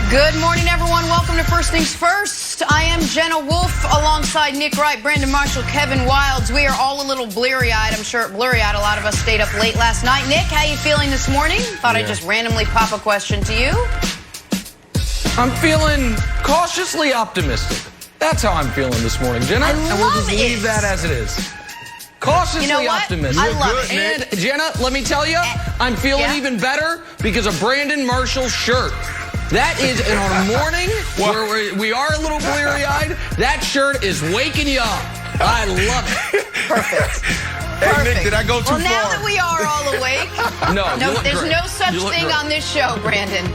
Good morning, everyone. Welcome to First Things First. I am Jenna Wolfe alongside Nick Wright, Brandon Marshall, Kevin Wildes. We are all a little blurry-eyed. I'm sure blurry-eyed. A lot of us stayed up late last night. Nick, how you feeling this morning? Thought I'd just randomly pop a question to you. I'm feeling cautiously optimistic. That's how I'm feeling this morning, Jenna. And we'll just leave that as it is. Cautiously optimistic. I love it. And Jenna, let me tell you, I'm feeling even better because of Brandon Marshall's shirt. That is in our morning where we are a little bleary-eyed. That shirt is waking you up. I love it. Perfect. Hey, Nick, did I go too far? Well, now that we are all awake, no, there's no such thing on this show, Brandon.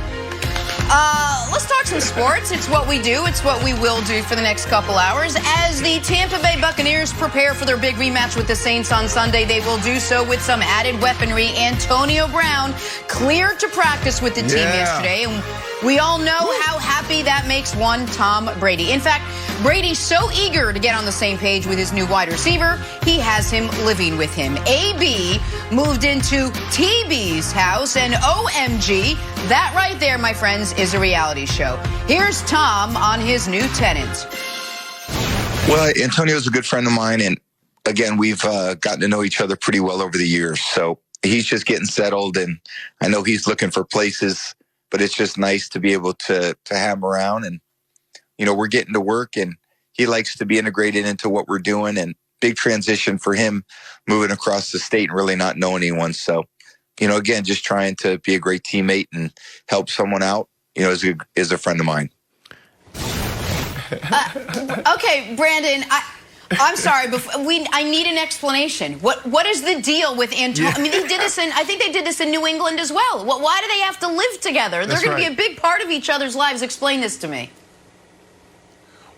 Let's talk some sports. It's what we do. It's what we will do for the next couple hours. As the Tampa Bay Buccaneers prepare for their big rematch with the Saints on Sunday, they will do so with some added weaponry. Antonio Brown cleared to practice with the team yesterday. And we all know how happy that makes one Tom Brady. In fact, Brady's so eager to get on the same page with his new wide receiver, he has him living with him. AB moved into TB's house, and OMG, that right there, my friends, is a reality show. Here's Tom on his new tenant. Well, Antonio's a good friend of mine, and again, we've gotten to know each other pretty well over the years. So he's just getting settled, and I know he's looking for places, but it's just nice to be able to have him around. And, you know, we're getting to work, and he likes to be integrated into what we're doing, and big transition for him moving across the state and really not knowing anyone. So, you know, again, just trying to be a great teammate and help someone out, you know, is a friend of mine. Okay, Brandon, I'm sorry, but I need an explanation. What is the deal with Antonio? I mean, they did this I think they did this in New England as well. Why do they have to live together? They're going to be a big part of each other's lives. Explain this to me.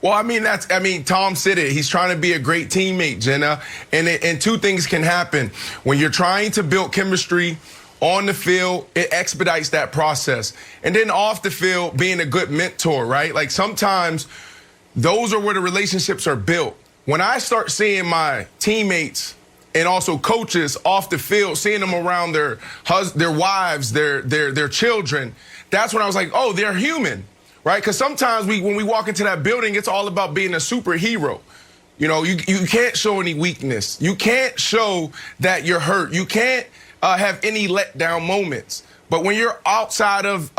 Well, I mean, Tom said it. He's trying to be a great teammate, Jenna. And two things can happen. When you're trying to build chemistry on the field, it expedites that process. And then off the field, being a good mentor, right? Like sometimes those are where the relationships are built. When I start seeing my teammates and also coaches off the field, seeing them around their wives, their children, that's when I was like, oh, they're human. Right? Because sometimes when we walk into that building, it's all about being a superhero. You know, you can't show any weakness. You can't show that you're hurt. You can't have any letdown moments. But when you're outside of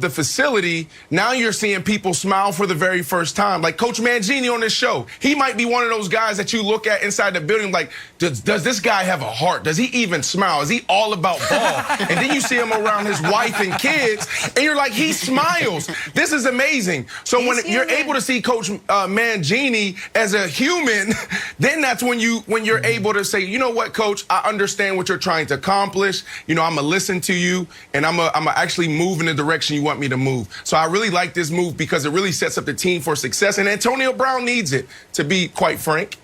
the facility, now you're seeing people smile for the very first time. Like Coach Mangini on this show, he might be one of those guys that you look at inside the building like, does this guy have a heart? Does he even smile? Is he all about ball? And then you see him around his wife and kids, and you're like, he smiles. This is amazing. So when you're able to see Coach Mangini as a human, then that's when you're able to say, you know what, Coach, I understand what you're trying to accomplish. You know, I'm gonna listen to you, and I'm gonna actually move in the direction you want me to move. So I really like this move because it really sets up the team for success. And Antonio Brown needs it, to be quite frank.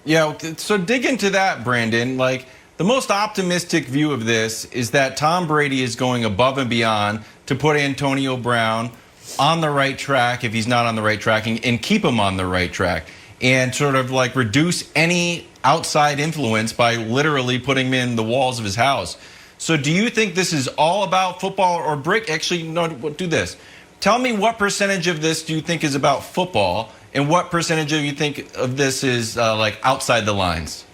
Yeah, so dig into that, Brandon. Like, the most optimistic view of this is that Tom Brady is going above and beyond to put Antonio Brown on the right track if he's not on the right track, and keep him on the right track, and sort of like reduce any outside influence by literally putting him in the walls of his house. So do you think this is all about football or break? Actually, no, do this. Tell me what percentage of this do you think is about football, and what percentage of you think of this is like outside the lines?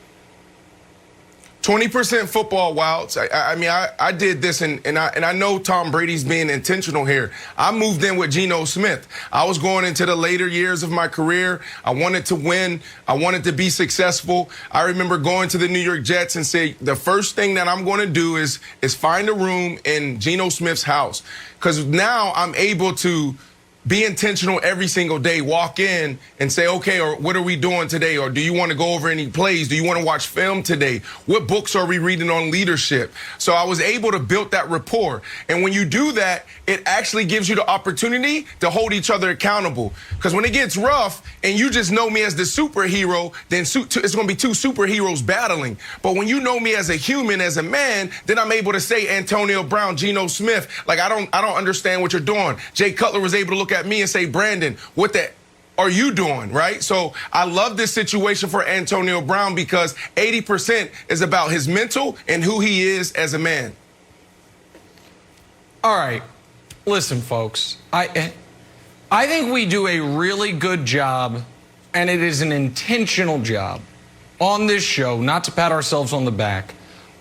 20% football, Wildes. I mean, I did this, and I know Tom Brady's being intentional here. I moved in with Geno Smith. I was going into the later years of my career. I wanted to win. I wanted to be successful. I remember going to the New York Jets and say, the first thing that I'm going to do is find a room in Geno Smith's house, because now I'm able to be intentional every single day. Walk in and say, okay, or what are we doing today? Or do you want to go over any plays? Do you want to watch film today? What books are we reading on leadership? So I was able to build that rapport. And when you do that, it actually gives you the opportunity to hold each other accountable. Because when it gets rough and you just know me as the superhero, then it's going to be two superheroes battling. But when you know me as a human, as a man, then I'm able to say Antonio Brown, Geno Smith, like I don't understand what you're doing. Jay Cutler was able to look at me and say, Brandon, what the are you doing, right? So I love this situation for Antonio Brown because 80% is about his mental and who he is as a man. All right. Listen, folks, I think we do a really good job, and it is an intentional job on this show, not to pat ourselves on the back,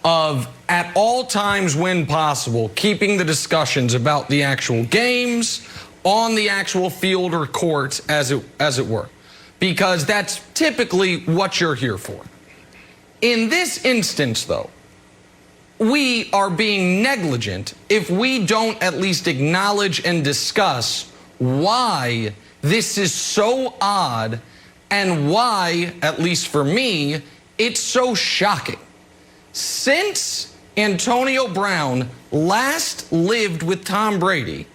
of at all times when possible, keeping the discussions about the actual games on the actual field or court, as it were, because that's typically what you're here for. In this instance, though, we are being negligent if we don't at least acknowledge and discuss why this is so odd and why, at least for me, it's so shocking. Since Antonio Brown last lived with Tom Brady,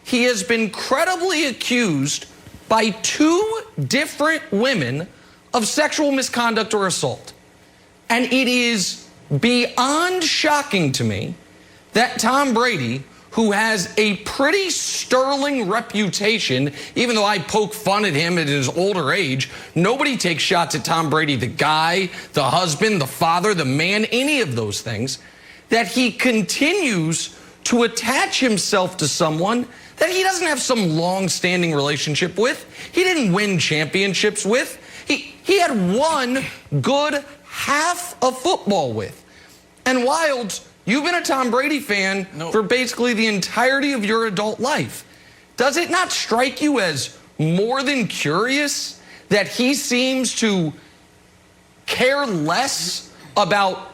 he has been credibly accused by 2 different women of sexual misconduct or assault. And it is beyond shocking to me that Tom Brady, who has a pretty sterling reputation, even though I poke fun at him at his older age, nobody takes shots at Tom Brady, the guy, the husband, the father, the man, any of those things, that he continues to attach himself to someone that he doesn't have some long-standing relationship with. He didn't win championships with. He had one good half of football with. And Wilds, you've been a Tom Brady fan for basically the entirety of your adult life. Does it not strike you as more than curious that he seems to care less about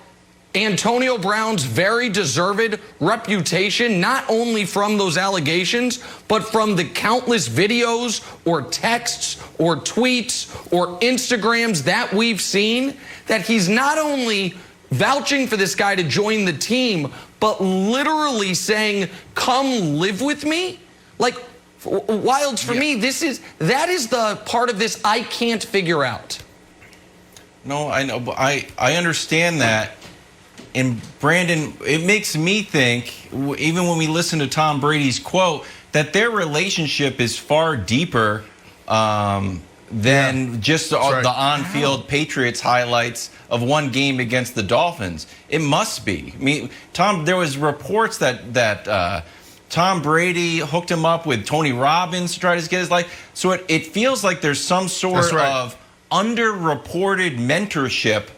Antonio Brown's very deserved reputation, not only from those allegations, but from the countless videos or texts or tweets or Instagrams that we've seen, that he's not only vouching for this guy to join the team, but literally saying, come live with me? Like, Wilds, for me, that is the part of this I can't figure out. No, I know, but I understand that. And Brandon, it makes me think, even when we listen to Tom Brady's quote, that their relationship is far deeper than just the on-field Patriots highlights of one game against the Dolphins. It must be. I mean, there was reports that Tom Brady hooked him up with Tony Robbins to try to get his life. So it feels like there's some sort of underreported mentorship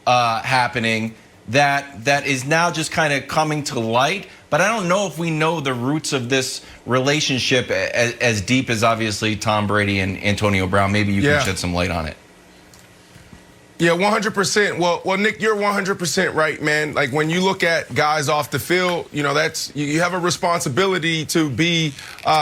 happening that is now just kind of coming to light. But I don't know if we know the roots of this relationship as deep as obviously Tom Brady and Antonio Brown. Maybe you can shed some light on it. Yeah, 100%. Well, Nick, you're 100% right, man. Like, when you look at guys off the field, you know, you have a responsibility to be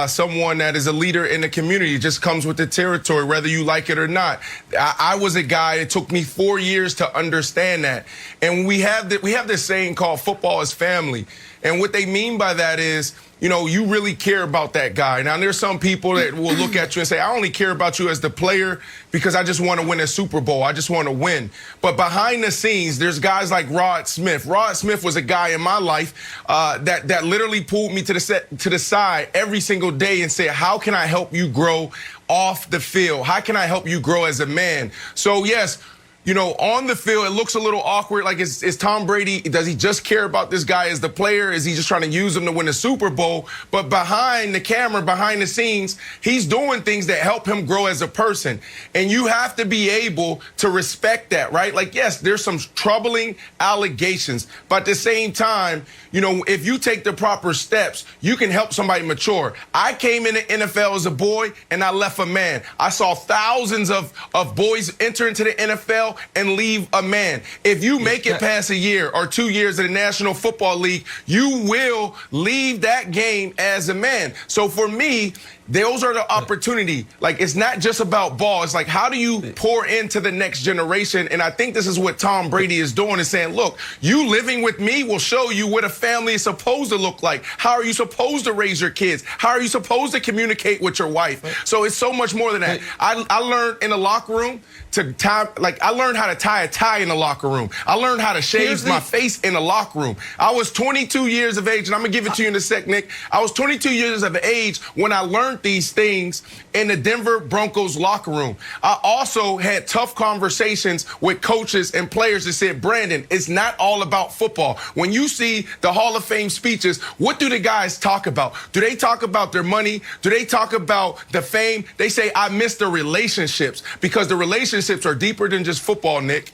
someone that is a leader in the community. It just comes with the territory, whether you like it or not. I was a guy, it took me 4 years to understand that. And we have this saying called football is family. And what they mean by that is, you know, you really care about that guy. Now, there's some people that will look at you and say, I only care about you as the player because I just want to win a Super Bowl. I just want to win. But behind the scenes, there's guys like Rod Smith. Rod Smith was a guy in my life that literally pulled me to the side every single day and said, how can I help you grow off the field? How can I help you grow as a man? So, yes, you know, on the field, it looks a little awkward. Like, is Tom Brady, does he just care about this guy as the player? Is he just trying to use him to win a Super Bowl? But behind the camera, behind the scenes, he's doing things that help him grow as a person. And you have to be able to respect that, right? Like, yes, there's some troubling allegations. But at the same time, you know, if you take the proper steps, you can help somebody mature. I came in the NFL as a boy, and I left a man. I saw thousands of boys enter into the NFL and leave a man. If you make it past a year or 2 years in the National Football League, you will leave that game as a man. So for me, those are the opportunity. Like, it's not just about ball. It's like, how do you pour into the next generation? And I think this is what Tom Brady is doing, is saying, look, you living with me will show you what a family is supposed to look like. How are you supposed to raise your kids? How are you supposed to communicate with your wife? So it's so much more than that. I learned in the locker room to tie, like, I learned how to tie a tie in the locker room. I learned how to shave my face in the locker room. I was 22 years of age, and I'm going to give it to you in a sec, Nick. I was 22 years of age when I learned learned these things in the Denver Broncos locker room. I also had tough conversations with coaches and players that said, Brandon, it's not all about football. When you see the Hall of Fame speeches, what do the guys talk about? Do they talk about their money? Do they talk about the fame? They say, I miss the relationships, because the relationships are deeper than just football, Nick.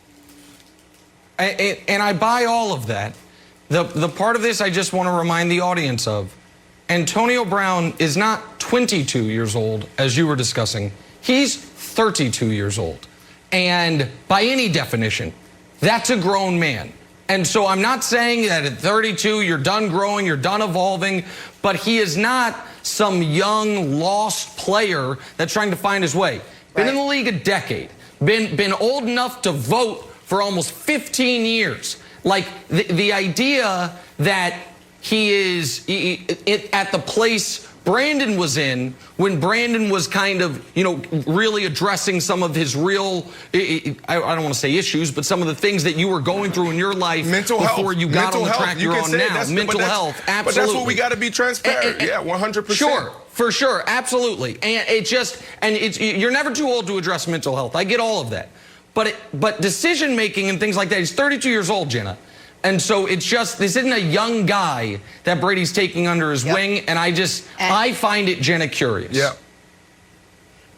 And I buy all of that. The part of this I just want to remind the audience of. Antonio Brown is not 22 years old, as you were discussing. He's 32 years old. And by any definition, that's a grown man. And so I'm not saying that at 32 you're done growing, you're done evolving, but he is not some young, lost player that's trying to find his way. Been in the league a decade, been old enough to vote for almost 15 years. Like, the idea that he is at the place Brandon was in when Brandon was kind of, really addressing some of his real, I don't want to say issues, but some of the things that you were going through in your life before you got on the track you're on now. Mental health, absolutely. But that's what we got to be transparent. Yeah, 100%. Sure, for sure, absolutely. And you're never too old to address mental health. I get all of that. But decision making and things like that, he's 32 years old, Jenna. And so it's just, this isn't a young guy that Brady's taking under his wing, and I find it, Jenna, curious. Yeah.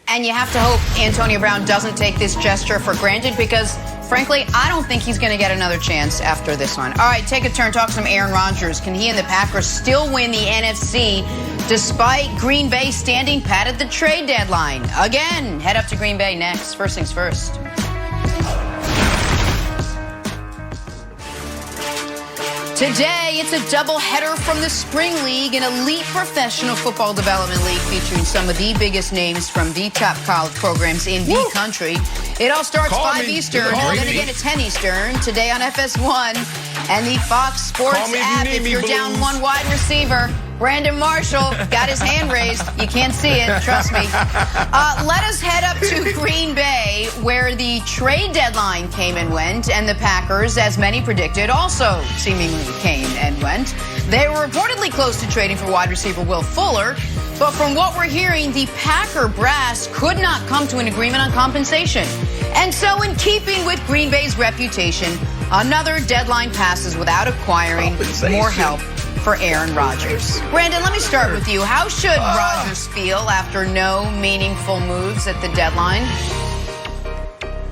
And you have to hope Antonio Brown doesn't take this gesture for granted, because, frankly, I don't think he's going to get another chance after this one. All right, take a turn, talk some Aaron Rodgers. Can he and the Packers still win the NFC despite Green Bay standing pat at the trade deadline? Again, head up to Green Bay next. First things first. Today, it's a doubleheader from the Spring League, an elite professional football development league featuring some of the biggest names from the top college programs in the country. It all starts 5 Eastern, and then again at 10 Eastern, today on FS1 and the Fox Sports app. If you're down one wide receiver, Brandon Marshall got his hand raised. You can't see it, trust me. Let us head up to Green Bay, where the trade deadline came and went, and the Packers, as many predicted, also seemingly came and went. They were reportedly close to trading for wide receiver Will Fuller, but from what we're hearing, the Packer brass could not come to an agreement on compensation. And so, in keeping with Green Bay's reputation, another deadline passes without acquiring more help for Aaron Rodgers. Brandon, let me start with you. How should Rodgers feel after no meaningful moves at the deadline?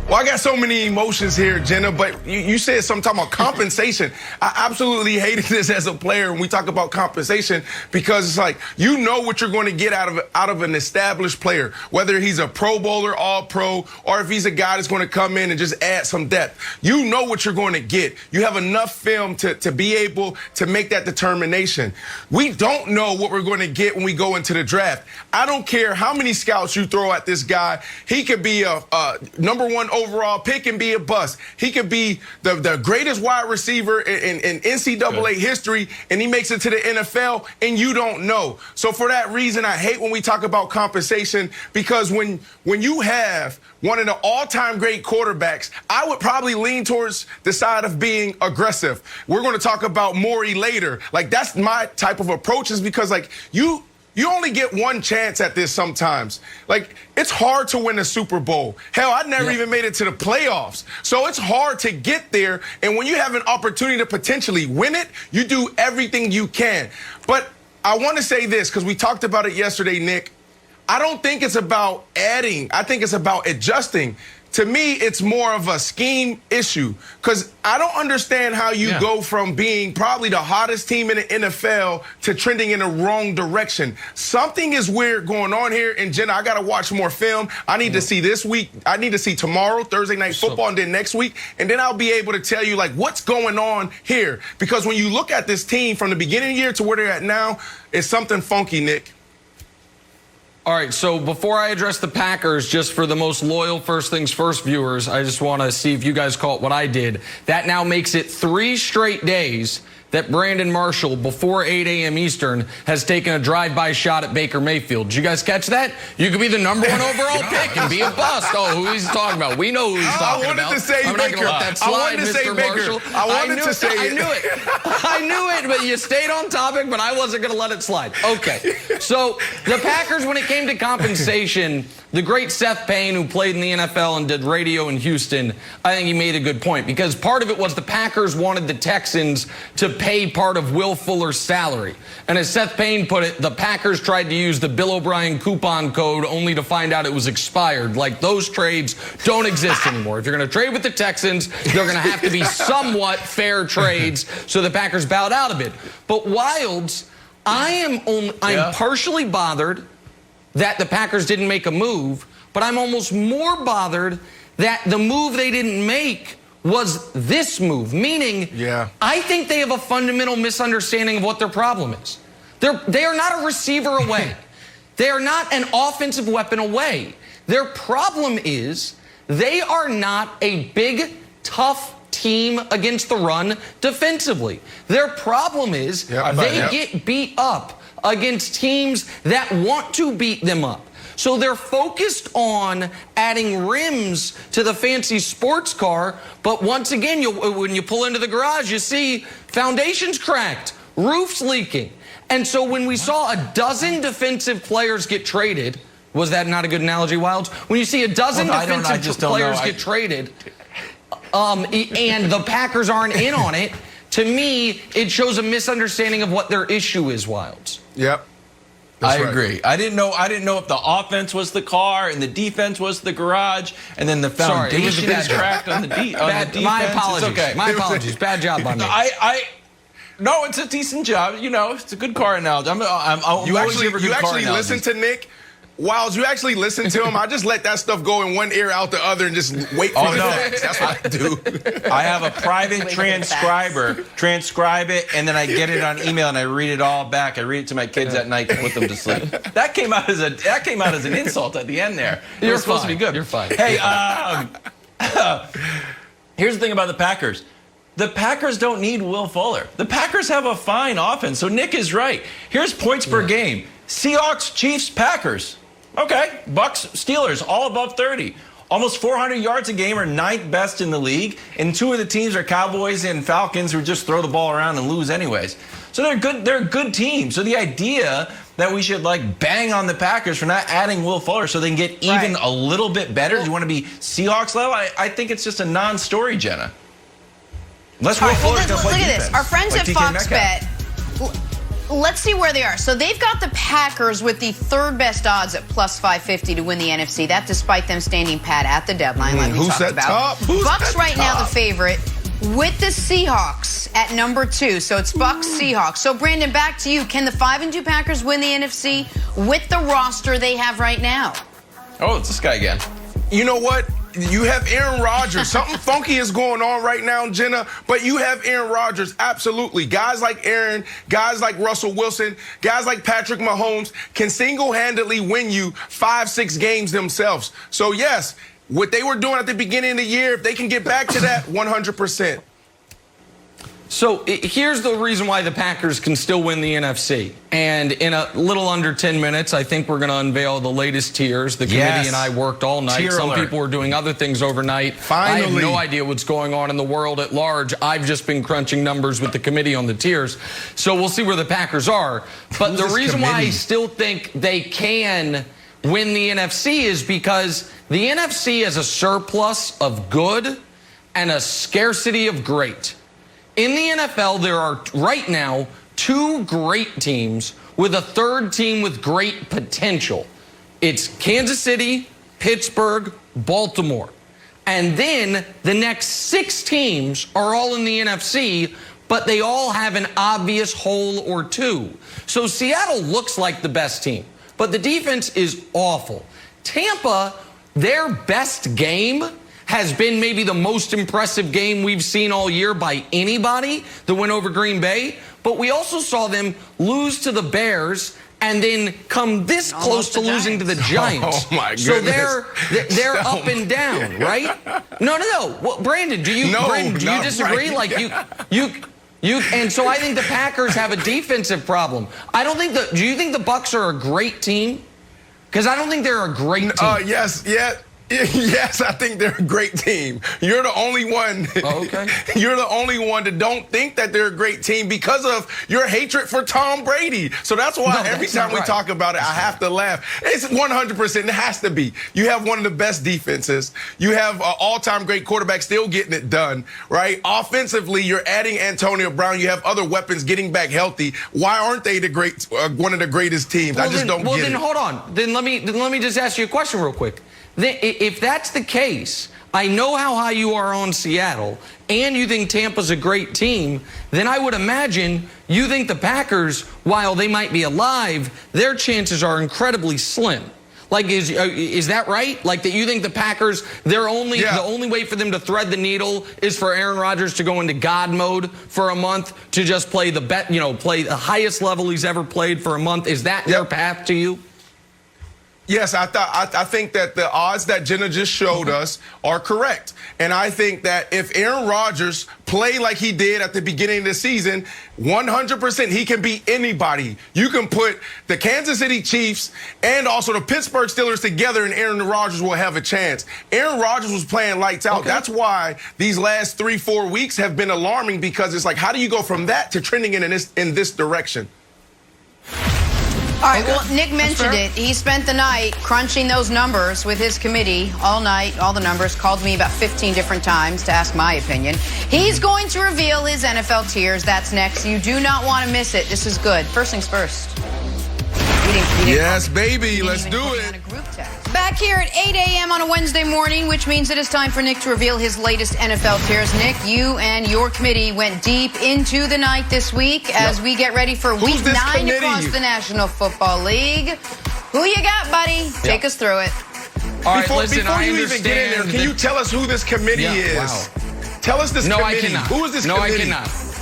Well, I got so many emotions here, Jenna, but you said something about compensation. I absolutely hated this as a player when we talk about compensation, because it's like, you know what you're going to get out of an established player, whether he's a Pro Bowler, All-Pro, or if he's a guy that's going to come in and just add some depth. You know what you're going to get. You have enough film to be able to make that determination. We don't know what we're going to get when we go into the draft. I don't care how many scouts you throw at this guy. He could be a #1 overall pick and be a bust. He could be the greatest wide receiver in NCAA history, and he makes it to the NFL, and you don't know. So for that reason, I hate when we talk about compensation, because when you have one of the all-time great quarterbacks, I would probably lean towards the side of being aggressive. We're going to talk about Morey later. Like, that's my type of approach, is because, like, you only get one chance at this sometimes. Like, it's hard to win a Super Bowl. Hell, I never even made it to the playoffs. So it's hard to get there. And when you have an opportunity to potentially win it, you do everything you can. But I want to say this, because we talked about it yesterday, Nick. I don't think it's about adding. I think it's about adjusting. To me, it's more of a scheme issue, because I don't understand how you go from being probably the hottest team in the NFL to trending in the wrong direction. Something is weird going on here. And Jenna, I got to watch more film. I need to see this week. I need to see tomorrow, Thursday Night Football, and then next week. And then I'll be able to tell you, like, what's going on here. Because when you look at this team from the beginning of the year to where they're at now, it's something funky, Nick. All right, so before I address the Packers, just for the most loyal First Things First viewers, I just want to see if you guys caught what I did. That now makes it 3 straight days that Brandon Marshall, before 8 a.m. Eastern, has taken a drive-by shot at Baker Mayfield. Did you guys catch that? You could be the number 1 overall pick and be a bust. Oh, who he's talking about? We know who he's talking about. I wanted to say I'm Baker. not going to let that slide, Mr. Marshall. I knew it. I knew it, but you stayed on topic, but I wasn't going to let it slide. Okay. So the Packers, when it came to compensation, the great Seth Payne, who played in the NFL and did radio in Houston, I think he made a good point, because part of it was the Packers wanted the Texans to pay part of Will Fuller's salary. And as Seth Payne put it, the Packers tried to use the Bill O'Brien coupon code only to find out it was expired. Like, those trades don't exist anymore. If you're going to trade with the Texans, they're going to have to be somewhat fair trades, so the Packers bowed out of it. But Wildes, I'm partially bothered that the Packers didn't make a move, but I'm almost more bothered that the move they didn't make was this move, meaning I think they have a fundamental misunderstanding of what their problem is. They are not a receiver away. They are not an offensive weapon away. Their problem is they are not a big, tough team against the run defensively. Their problem is they get beat up against teams that want to beat them up. So they're focused on adding rims to the fancy sports car, but once again, when you pull into the garage, you see foundations cracked, roofs leaking. And so when we saw a dozen defensive players get traded, was that not a good analogy, Wildes? When you see a dozen defensive players get traded, and the Packers aren't in on it, to me, it shows a misunderstanding of what their issue is, Wildes. Yep. I agree. I didn't know if the offense was the car and the defense was the garage, and then the foundation is cracked on the defense. My apologies. It's okay. My apologies. Bad job by me. No, it's a decent job. You know, it's a good car analogy. You actually listen to Nick? Wildes, you actually listen to him? I just let that stuff go in one ear out the other and just wait for the facts. That's what I do. I have a private transcriber. Transcribe it, and then I get it on email and I read it all back. I read it to my kids at night to put them to sleep. That came out as an insult at the end there. You're supposed to be good. You're fine. Hey, here's the thing about the Packers. The Packers don't need Will Fuller. The Packers have a fine offense, so Nick is right. Here's points per game. Seahawks, Chiefs, Packers. Okay, Bucs, Steelers, all above 30. Almost 400 yards a game, are 9th best in the league. And 2 of the teams are Cowboys and Falcons, who just throw the ball around and lose anyways. So they're good. They're a good team. So the idea that we should bang on the Packers for not adding Will Fuller so they can get even a little bit better. Do you want to be Seahawks level? I think it's just a non-story, Jenna. Unless Will Fuller's going to play defense. Look at this. Our friends at Fox Bet. Let's see where they are. So they've got the Packers with the 3rd best odds at plus 550 to win the NFC. That despite them standing pat at the deadline, like we talked about. Bucs right now the favorite with the Seahawks at number 2. So it's Bucs, Seahawks. So Brandon, back to you. Can the 5-2 Packers win the NFC with the roster they have right now? Oh, it's this guy again. You know what? You have Aaron Rodgers. Something funky is going on right now, Jenna, but you have Aaron Rodgers, absolutely. Guys like Aaron, guys like Russell Wilson, guys like Patrick Mahomes can single-handedly win you 5-6 games themselves. So, yes, what they were doing at the beginning of the year, if they can get back to that, 100%. So here's the reason why the Packers can still win the NFC. And in a little under 10 minutes, I think we're going to unveil the latest tiers. The committee and I worked all night. Some people were doing other things overnight. Finally. I have no idea what's going on in the world at large. I've just been crunching numbers with the committee on the tiers. So we'll see where the Packers are. But the reason why I still think they can win the NFC is because the NFC has a surplus of good and a scarcity of great. In the NFL, there are right now 2 great teams with a 3rd team with great potential. It's Kansas City, Pittsburgh, Baltimore. And then the next 6 teams are all in the NFC, but they all have an obvious hole or 2. So Seattle looks like the best team, but the defense is awful. Tampa, their best game has been maybe the most impressive game we've seen all year by anybody, the win over Green Bay. But we also saw them lose to the Bears and then come this close to losing to the Giants. Oh, my goodness. So they're up and down, right? No. Well, Brandon, do you disagree? Right. Like And so I think the Packers have a defensive problem. I don't think do you think the Bucs are a great team? Because I don't think they're a great team. Yes, I think they're a great team. You're the only one. Oh, okay. You're the only one that don't think that they're a great team because of your hatred for Tom Brady. So that's why every time we talk about it, I have to laugh. It's 100%. It has to be. You have one of the best defenses. You have an all-time great quarterback still getting it done, right? Offensively, you're adding Antonio Brown. You have other weapons getting back healthy. Why aren't they one of the greatest teams? I just don't get it. Well, then hold on. Then let me just ask you a question real quick. If that's the case, I know how high you are on Seattle, and you think Tampa's a great team, then I would imagine you think the Packers, while they might be alive, their chances are incredibly slim. Like, is that right? Like, that you think the Packers, the only way for them to thread the needle is for Aaron Rodgers to go into God mode for a month, to just play play the highest level he's ever played for a month? Is that their path to you? Yes, I think that the odds that Jenna just showed us are correct. And I think that if Aaron Rodgers play like he did at the beginning of the season, 100% he can beat anybody. You can put the Kansas City Chiefs and also the Pittsburgh Steelers together, and Aaron Rodgers will have a chance. Aaron Rodgers was playing lights out. Okay. That's why these last 3-4 weeks have been alarming, because it's like, how do you go from that to trending in this direction? All right, well, Nick mentioned it. He spent the night crunching those numbers with his committee all night, all the numbers, called me about 15 different times to ask my opinion. He's going to reveal his NFL tiers. That's next. You do not want to miss it. This is good. First things first. Yes, baby. Let's do it. Back here at 8 a.m. on a Wednesday morning, which means it is time for Nick to reveal his latest NFL tiers. Nick, you and your committee went deep into the night this week as we get ready for Week 9 across the National Football League. Who you got, buddy? Take us through it. All right, listen, before you even get in there, can you tell us who this committee is? Wow. Tell us this committee. I cannot. Who is this committee?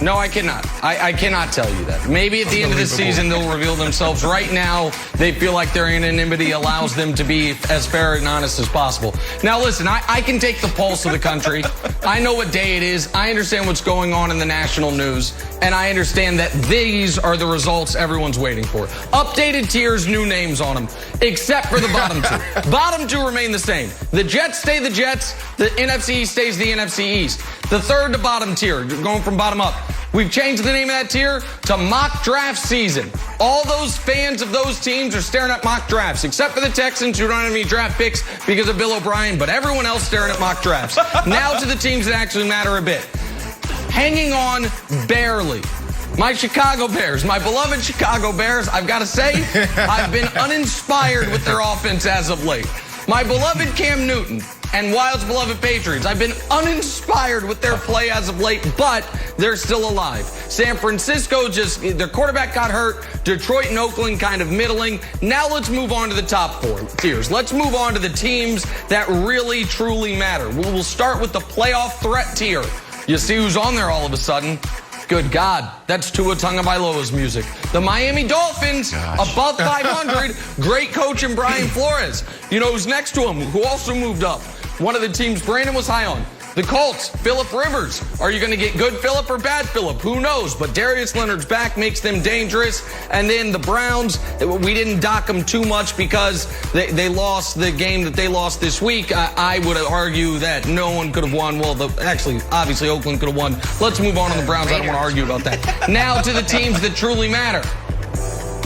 No, I cannot. I cannot tell you that. Maybe at the end of the season they'll reveal themselves. Right now, they feel like their anonymity allows them to be as fair and honest as possible. Now, listen, I can take the pulse of the country. I know what day it is. I understand what's going on in the national news. And I understand that these are the results everyone's waiting for. Updated tiers, new names on them, except for the bottom two. Bottom two remain the same. The Jets stay the Jets. The NFC East stays the NFC East. The third to bottom tier, going from bottom up. We've changed the name of that tier to mock draft season. All those fans of those teams are staring at mock drafts, except for the Texans, who don't have any draft picks because of Bill O'Brien, but everyone else staring at mock drafts. Now to the teams that actually matter a bit. Hanging on barely. My Chicago Bears, my beloved Chicago Bears, I've got to say, I've been uninspired with their offense as of late. My beloved Cam Newton and Wild's beloved Patriots, I've been uninspired with their play as of late, but they're still alive. San Francisco, their quarterback got hurt. Detroit and Oakland kind of middling. Now let's move on to the top four tiers. Let's move on to the teams that really, truly matter. We'll start with the playoff threat tier. You see who's on there all of a sudden? Good God, that's Tua Tagovailoa's music. The Miami Dolphins, above 500, great coach in Brian Flores. You know who's next to him, who also moved up? One of the teams Brandon was high on. The Colts, Phillip Rivers. Are you going to get good Phillip or bad Phillip? Who knows? But Darius Leonard's back makes them dangerous. And then the Browns, we didn't dock them too much because they lost the game that they lost this week. I would argue that no one could have won. Well, actually, obviously, Oakland could have won. Let's move on to the Browns. I don't want to argue about that. Now to the teams that truly matter.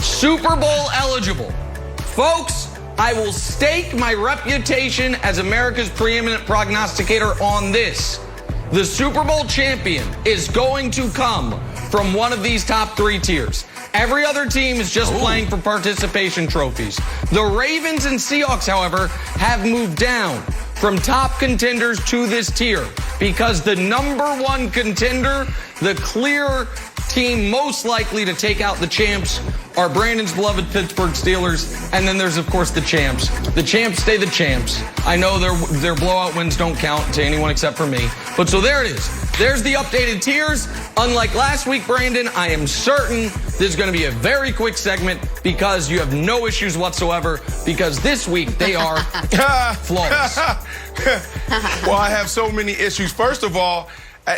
Super Bowl eligible. Folks, I will stake my reputation as America's preeminent prognosticator on this. The Super Bowl champion is going to come from one of these top three tiers. Every other team is just playing for participation trophies. The Ravens and Seahawks, however, have moved down from top contenders to this tier because the number one contender, the clear team most likely to take out the champs, are Brandon's beloved Pittsburgh Steelers, and then there's, of course, the champs. The champs stay the champs. I know their blowout wins don't count to anyone except for me, but so there it is. There's the updated tiers. Unlike last week, Brandon, I am certain this is going to be a very quick segment because you have no issues whatsoever, because this week they are flawless. Well, I have so many issues. First of all,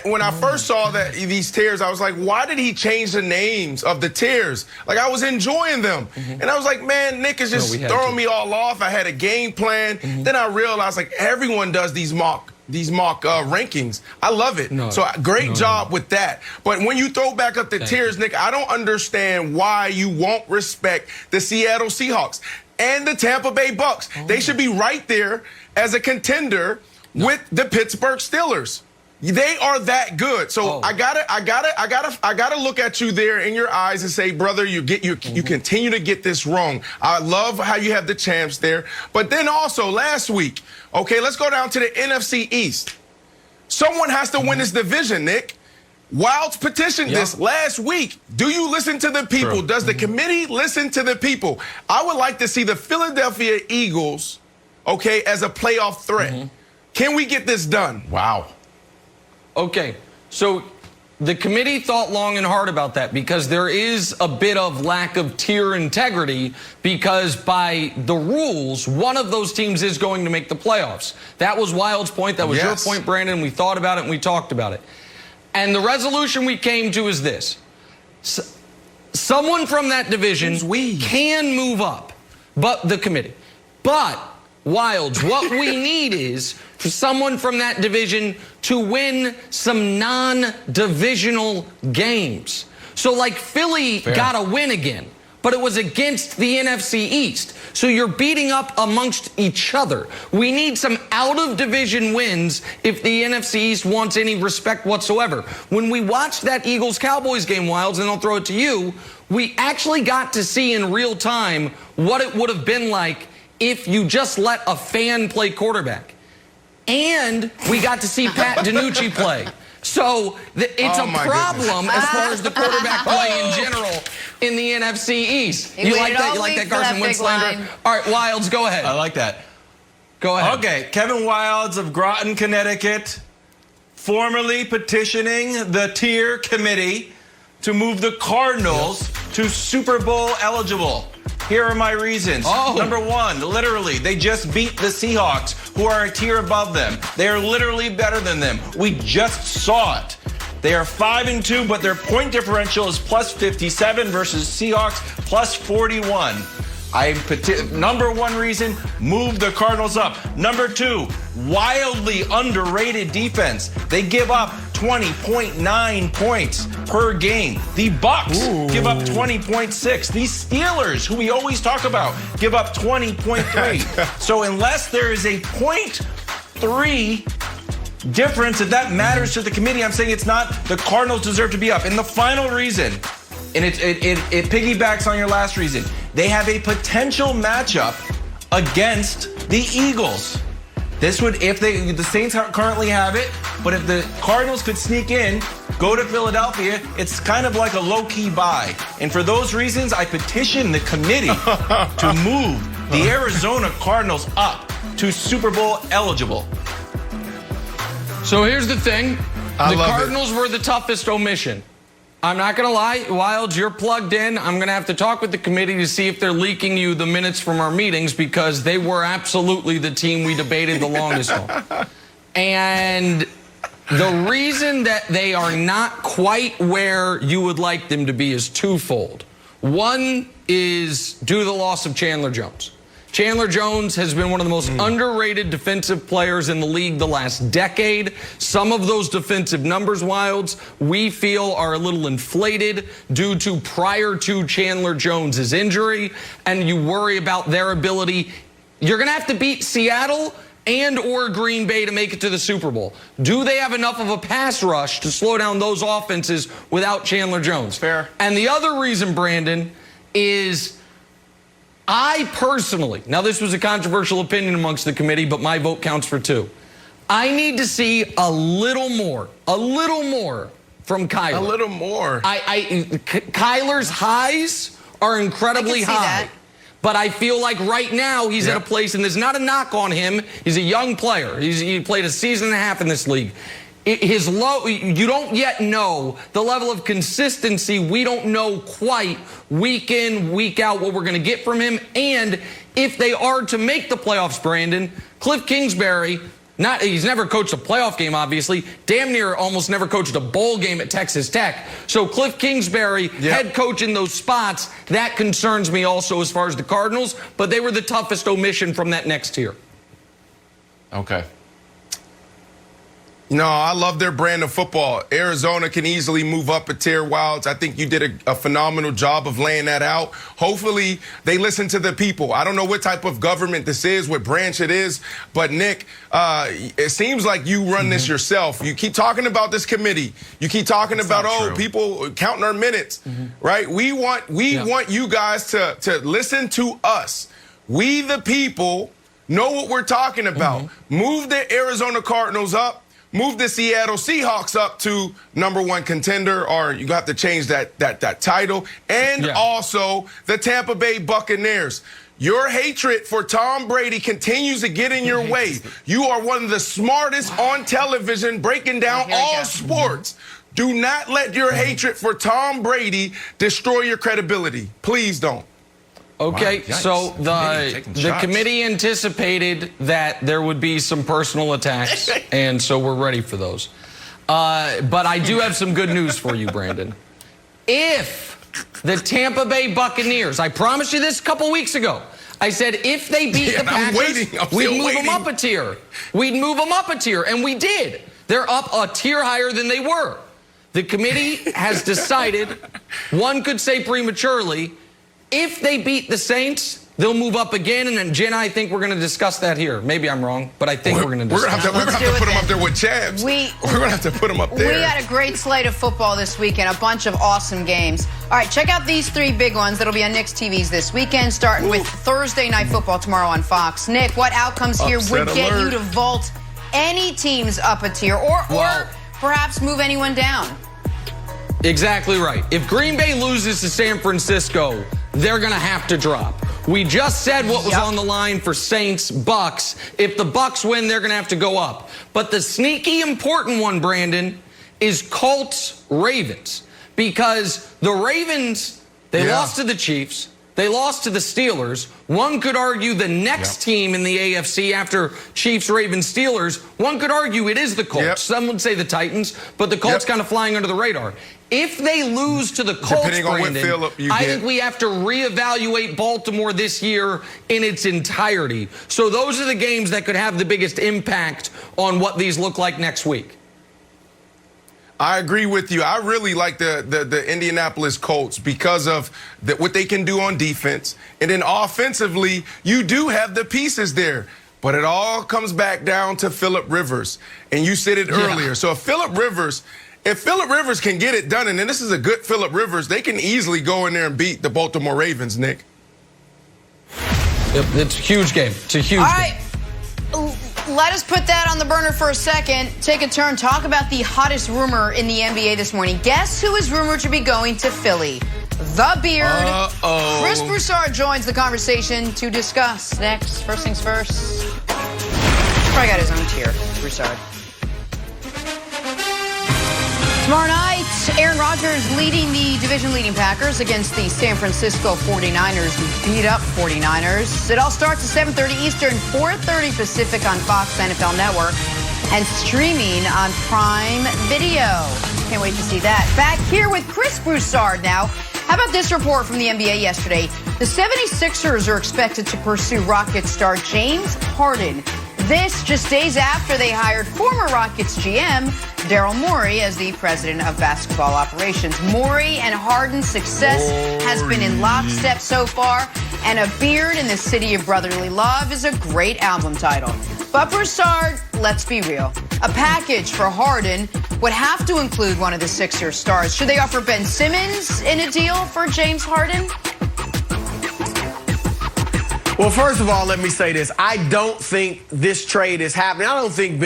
when I first saw these tiers, I was like, why did he change the names of the tiers? Like, I was enjoying them. And I was like, man, Nick is just throwing me all off. I had a game plan. Then I realized, like, everyone does these mock rankings. I love it. Great job with that. But when you throw back up the tiers, Nick, I don't understand why you won't respect the Seattle Seahawks and the Tampa Bay Bucs. They should be right there as a contender with the Pittsburgh Steelers. They are that good. So I gotta look at you there in your eyes and say, brother, you continue to get this wrong. I love how you have the champs there. But then also last week, okay, let's go down to the NFC East. Someone has to win this division, Nick. Wilds petitioned this last week. Do you listen to the people? Does the committee listen to the people? I would like to see the Philadelphia Eagles, okay, as a playoff threat. Can we get this done? Wow. Okay, so the committee thought long and hard about that because there is a bit of lack of tier integrity because by the rules, one of those teams is going to make the playoffs. That was Wild's point. That was your point, Brandon. We thought about it and we talked about it. And the resolution we came to is this. Someone from that division can move up, but the committee. But, Wilds, what we need is for someone from that division to win some non-divisional games. So, like, Philly got a win again, but it was against the NFC East. So you're beating up amongst each other. We need some out-of-division wins if the NFC East wants any respect whatsoever. When we watched that Eagles-Cowboys game, Wilds, and I'll throw it to you, we actually got to see in real time what it would have been like if you just let a fan play quarterback. And we got to see Pat DiNucci play. So it's a problem as far as the quarterback play in general in the NFC East. You like that? You like that, Carson Wentz slander? All right, Wilds, go ahead. I like that. Go ahead. Okay, Kevin Wilds of Groton, Connecticut, formally petitioning the tier committee to move the Cardinals to Super Bowl eligible. Here are my reasons. Number one, literally, they just beat the Seahawks, who are a tier above them. They are literally better than them. We just saw it. They are 5-2, but their point differential is plus 57 versus Seahawks plus 41. Number one reason, move the Cardinals up. Number two, wildly underrated defense. They give up 20.9 points per game. The Bucs give up 20.6. These Steelers, who we always talk about, give up 20.3. So unless there is a 0.3 difference, if that matters to the committee, I'm saying it's not. The Cardinals deserve to be up. And the final reason, and it piggybacks on your last reason, they have a potential matchup against the Eagles. This would, if the Saints currently have it, but if the Cardinals could sneak in, go to Philadelphia, it's kind of like a low-key bye. And for those reasons, I petition the committee to move the Arizona Cardinals up to Super Bowl eligible. So here's the thing. The Cardinals were the toughest omission. I'm not going to lie, Wilds, you're plugged in. I'm going to have to talk with the committee to see if they're leaking you the minutes from our meetings because they were absolutely the team we debated the longest on. And the reason that they are not quite where you would like them to be is twofold. One is due to the loss of Chandler Jones. Chandler Jones has been one of the most underrated defensive players in the league the last decade. Some of those defensive numbers, Wilds, we feel are a little inflated due to prior to Chandler Jones's injury, and you worry about their ability. You're going to have to beat Seattle and or Green Bay to make it to the Super Bowl. Do they have enough of a pass rush to slow down those offenses without Chandler Jones? Fair. And the other reason, Brandon, is I personally, now this was a controversial opinion amongst the committee, but my vote counts for two. I need to see a little more from Kyler. A little more. Kyler's highs are incredibly high. That. But I feel like right now he's at a place, and there's not a knock on him. He's a young player. He played a season and a half in this league. His low, you don't yet know the level of consistency. We don't know quite week in, week out what we're going to get from him. And if they are to make the playoffs, Brandon, Cliff Kingsbury, He's never coached a playoff game, obviously. Damn near almost never coached a bowl game at Texas Tech. So Cliff Kingsbury, head coach in those spots, that concerns me also as far as the Cardinals, but they were the toughest omission from that next tier. Okay. No, I love their brand of football. Arizona can easily move up a tier. Wilds, I think you did a phenomenal job of laying that out. Hopefully, they listen to the people. I don't know what type of government this is, what branch it is, but Nick, it seems like you run this yourself. You keep talking about this committee. You keep talking about, people counting our minutes, right? We want you guys to listen to us. We, the people, know what we're talking about. Move the Arizona Cardinals up. Move the Seattle Seahawks up to #1 contender, or you have to change that title. And also the Tampa Bay Buccaneers. Your hatred for Tom Brady continues to get in your way. You are one of the smartest on television breaking down all sports. Do not let your hatred for Tom Brady destroy your credibility. Please don't. Okay, so the committee anticipated that there would be some personal attacks, and so we're ready for those. But I do have some good news for you, Brandon. If the Tampa Bay Buccaneers, I promised you this a couple weeks ago, I said if they beat the Packers, we'd move them up a tier. We'd move them up a tier, and we did. They're up a tier higher than they were. The committee has decided, one could say prematurely, if they beat the Saints, they'll move up again. And then, Jenna, I think we're going to discuss that here. Maybe I'm wrong, but I think we're going to discuss that. We're going to have to put them up there with Chavs. We're going to have to put them up there. We had a great slate of football this weekend, a bunch of awesome games. All right, check out these 3 big ones that'll be on Nick's TVs this weekend, starting with Thursday Night Football tomorrow on Fox. Nick, what outcomes here would get you to vault any teams up a tier or perhaps move anyone down? Exactly right. If Green Bay loses to San Francisco, they're going to have to drop. We just said what was on the line for Saints, Bucs. If the Bucs win, they're going to have to go up. But the sneaky important one, Brandon, is Colts, Ravens. Because the Ravens, they lost to the Chiefs. They lost to the Steelers. One could argue the next team in the AFC after Chiefs, Ravens, Steelers, one could argue it is the Colts. Some would say the Titans, but the Colts kind of flying under the radar. If they lose to the Colts, Brandon, I think we have to reevaluate Baltimore this year in its entirety. So those are the games that could have the biggest impact on what these look like next week. I agree with you. I really like the Indianapolis Colts because of what they can do on defense. And then offensively, you do have the pieces there. But it all comes back down to Phillip Rivers. And you said it earlier. So if Phillip Rivers can get it done, and then this is a good Phillip Rivers, they can easily go in there and beat the Baltimore Ravens, Nick. It's a huge game. It's a huge game. All right. Let us put that on the burner for a second. Take a turn. Talk about the hottest rumor in the NBA this morning. Guess who is rumored to be going to Philly? The Beard. Chris Broussard joins the conversation to discuss. Next, first things first. Probably got his own tier, Broussard. Tomorrow night, Aaron Rodgers leading the division-leading Packers against the San Francisco 49ers, who beat up 49ers. It all starts at 7:30 Eastern, 4:30 Pacific on Fox NFL Network, and streaming on Prime Video. Can't wait to see that. Back here with Chris Broussard now. How about this report from the NBA yesterday? The 76ers are expected to pursue Rockets star James Harden. This just days after they hired former Rockets GM Daryl Morey as the president of basketball operations. Morey and Harden's success has been in lockstep so far, and A Beard in the City of Brotherly Love is a great album title. But Broussard, let's be real. A package for Harden would have to include one of the Sixers stars. Should they offer Ben Simmons in a deal for James Harden? Well, first of all, let me say this. I don't think this trade is happening. I don't think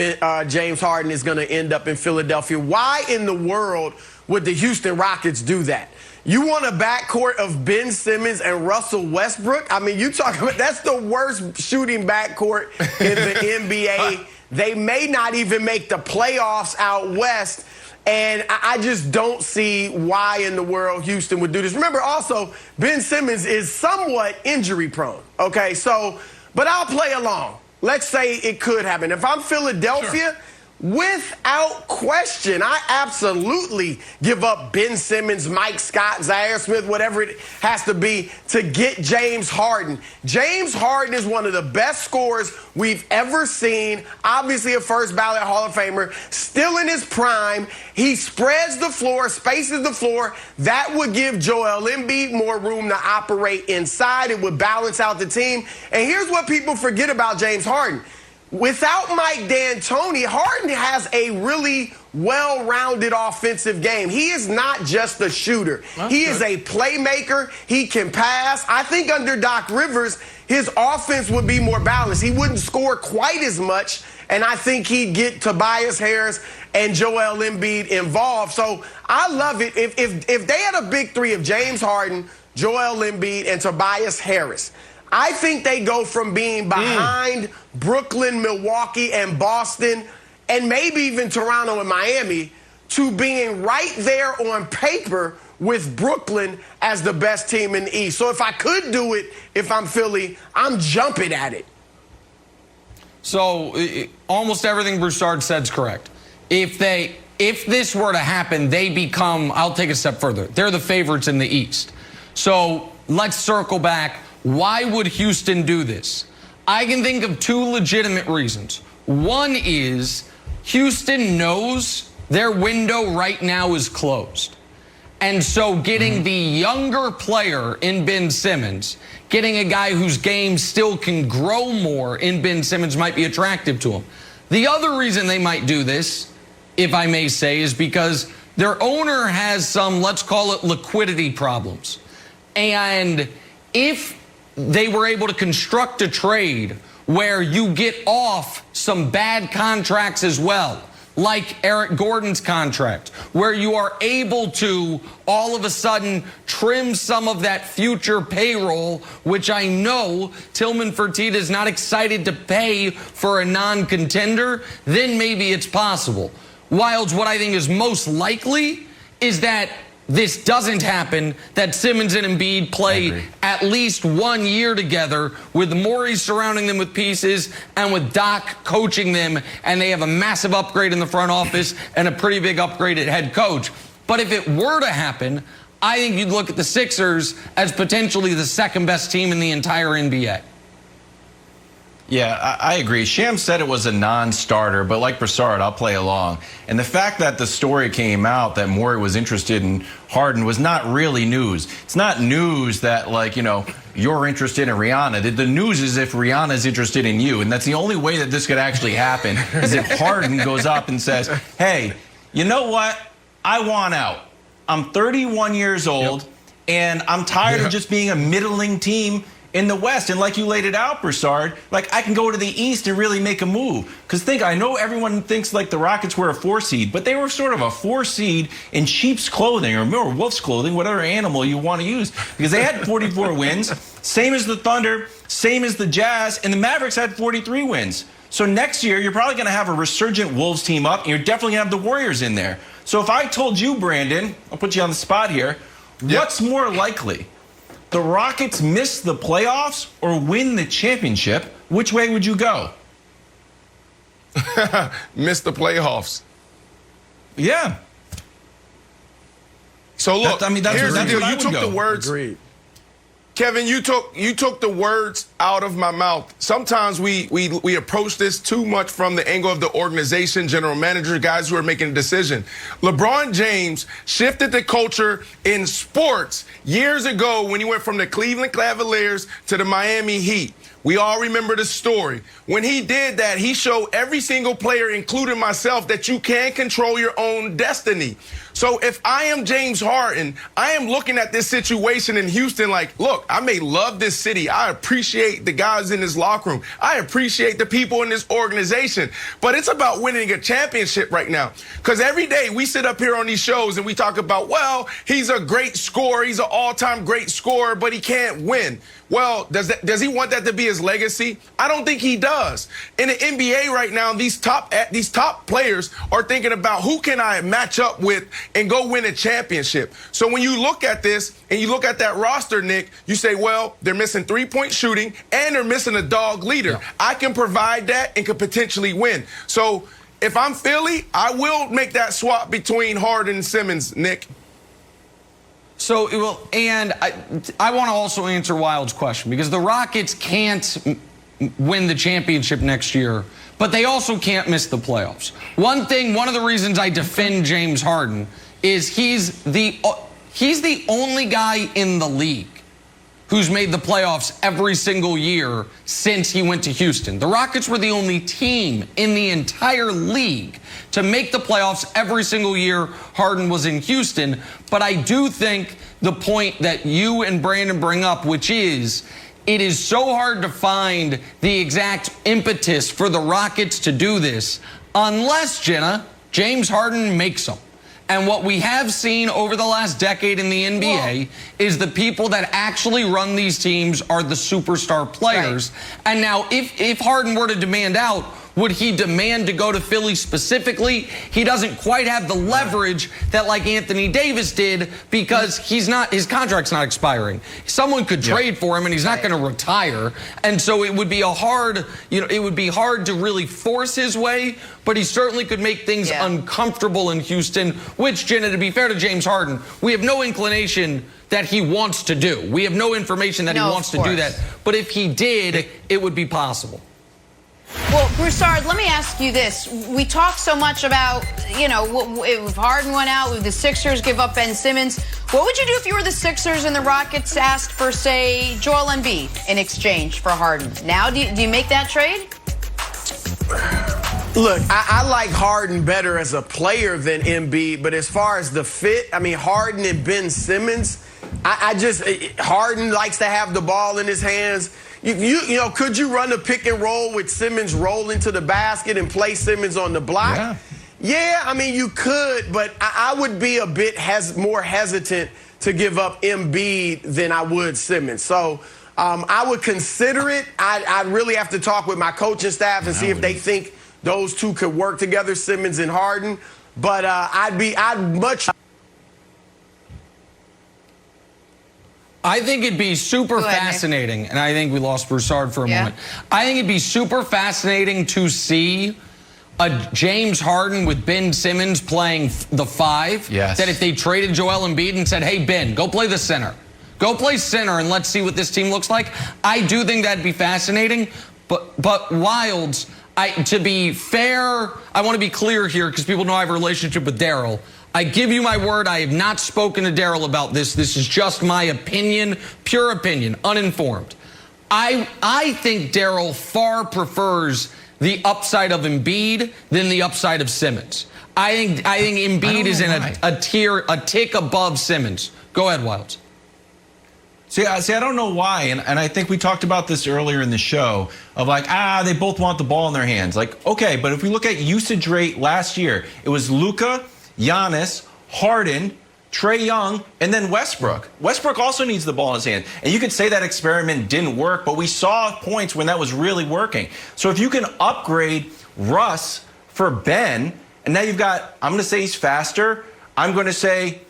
James Harden is going to end up in Philadelphia. Why in the world would the Houston Rockets do that? You want a backcourt of Ben Simmons and Russell Westbrook? I mean, you talk about that's the worst shooting backcourt in the NBA. They may not even make the playoffs out west. And I just don't see why in the world Houston would do this. Remember, also, Ben Simmons is somewhat injury prone. Okay, so, but I'll play along. let's say it could happen. If I'm Philadelphia, without question, I absolutely give up Ben Simmons, Mike Scott, Zaire Smith, whatever it has to be to get James Harden. James Harden is one of the best scorers we've ever seen. Obviously a first ballot Hall of Famer, still in his prime. He spreads the floor, spaces the floor. That would give Joel Embiid more room to operate inside. It would balance out the team. And here's what people forget about James Harden. Without Mike D'Antoni, Harden has a really well-rounded offensive game. He is not just a shooter. He is a playmaker. He can pass. I think under Doc Rivers, his offense would be more balanced. He wouldn't score quite as much, and I think he'd get Tobias Harris and Joel Embiid involved. So I love it. If they had a big three of James Harden, Joel Embiid, and Tobias Harris, I think they go from being behind Brooklyn, Milwaukee, and Boston, and maybe even Toronto and Miami, to being right there on paper with Brooklyn as the best team in the East. So if I could do it, if I'm Philly, I'm jumping at it. So almost everything Broussard said is correct. If this were to happen, they become, I'll take a step further, they're the favorites in the East. So let's circle back. Why would Houston do this? I can think of two legitimate reasons. One is Houston knows their window right now is closed. And so getting the younger player in Ben Simmons, getting a guy whose game still can grow more in Ben Simmons might be attractive to him. The other reason they might do this, if I may say, is because their owner has some, let's call it liquidity problems. And if they were able to construct a trade where you get off some bad contracts as well, like Eric Gordon's contract, where you are able to all of a sudden trim some of that future payroll, which I know Tillman Fertitta is not excited to pay for a non-contender, then maybe it's possible. Whilst what I think is most likely is that this doesn't happen, that Simmons and Embiid play at least 1 year together with Morey surrounding them with pieces and with Doc coaching them, and they have a massive upgrade in the front office and a pretty big upgrade at head coach. But if it were to happen, I think you'd look at the Sixers as potentially the second best team in the entire NBA. Yeah, I agree. Shams said it was a non-starter, but like Broussard, I'll play along. And the fact that the story came out that Morey was interested in Harden was not really news. It's not news that, like, you're interested in Rihanna. The news is if Rihanna's interested in you. And that's the only way that this could actually happen is if Harden goes up and says, hey, you know what? I want out. I'm 31 years old, and I'm tired of just being a middling team in the West. And like you laid it out, Broussard, like I can go to the East and really make a move. Because I know everyone thinks like the Rockets were a 4 seed, but they were sort of a 4 seed in sheep's clothing or wolf's clothing, whatever animal you want to use. Because they had 44 wins, same as the Thunder, same as the Jazz, and the Mavericks had 43 wins. So next year, you're probably going to have a resurgent Wolves team up, and you're definitely going to have the Warriors in there. So if I told you, Brandon, I'll put you on the spot here, what's more likely? The Rockets miss the playoffs or win the championship? Which way would you go? Miss the playoffs. Yeah. So look, here's the deal. You took the words. Agreed. Kevin, you took the words out of my mouth. Sometimes we approach this too much from the angle of the organization, general manager, guys who are making a decision. LeBron James shifted the culture in sports years ago when he went from the Cleveland Cavaliers to the Miami Heat. We all remember the story. When he did that, he showed every single player, including myself, that you can control your own destiny. So if I am James Harden, I am looking at this situation in Houston like, look, I may love this city. I appreciate the guys in this locker room. I appreciate the people in this organization. But it's about winning a championship right now. Because every day we sit up here on these shows and we talk about, well, he's a great scorer. He's an all-time great scorer, but he can't win. Well, does he want that to be his legacy? I don't think he does. In the NBA right now, these top players are thinking about who can I match up with and go win a championship. So when you look at this and you look at that roster, Nick, you say, well, they're missing three-point shooting and they're missing a dog leader. Yeah. I can provide that and could potentially win. So if I'm Philly, I will make that swap between Harden and Simmons, Nick. So, well, and I want to also answer Wild's question, because the Rockets can't win the championship next year, but they also can't miss the playoffs. One of the reasons I defend James Harden is he's the only guy in the league who's made the playoffs every single year since he went to Houston. The Rockets were the only team in the entire league to make the playoffs every single year Harden was in Houston. But I do think the point that you and Brandon bring up, which is it is so hard to find the exact impetus for the Rockets to do this unless, Jenna, James Harden makes them. And what we have seen over the last decade in the NBA is the people that actually run these teams are the superstar players. Right. And now if Harden were to demand out, would he demand to go to Philly specifically? He doesn't quite have the leverage that like Anthony Davis did, because his contract's not expiring. Someone could trade for him and he's not going to retire. And so it would be it would be hard to really force his way, but he certainly could make things uncomfortable in Houston, which, Jenna, to be fair to James Harden, we have no inclination that he wants to do. We have no information that he wants to do that. But if he did, it would be possible. Well, Broussard, let me ask you this. We talk so much about, if Harden went out, would the Sixers give up Ben Simmons? What would you do if you were the Sixers and the Rockets asked for, say, Joel Embiid in exchange for Harden? Now, do you make that trade? Look, I like Harden better as a player than Embiid, but as far as the fit, I mean, Harden and Ben Simmons, Harden likes to have the ball in his hands. Could you run a pick and roll with Simmons rolling to the basket and play Simmons on the block? Yeah, I mean, you could, but I would be a bit more hesitant to give up Embiid than I would Simmons. So I would consider it. I'd really have to talk with my coaching staff and see if they think those two could work together, Simmons and Harden. But I'd much. I think it'd be super fascinating, and I think we lost Broussard for a moment. I think it'd be super fascinating to see a James Harden with Ben Simmons playing the 5. Yes. That if they traded Joel Embiid and said, hey, Ben, go play the center. Go play center and let's see what this team looks like. I do think that'd be fascinating. But Wilds, to be fair, I want to be clear here because people know I have a relationship with Daryl. I give you my word, I have not spoken to Daryl about this. This is just my opinion, pure opinion, uninformed. I think Daryl far prefers the upside of Embiid than the upside of Simmons. I think Embiid is in a tick above Simmons. Go ahead, Wilds. See, I don't know why, and I think we talked about this earlier in the show of like, they both want the ball in their hands. Like, okay, but if we look at usage rate last year, it was Luka, Giannis, Harden, Trae Young, and then Westbrook. Westbrook also needs the ball in his hand. And you could say that experiment didn't work, but we saw points when that was really working. So if you can upgrade Russ for Ben, and now you've got, I'm going to say he's faster. I'm going to say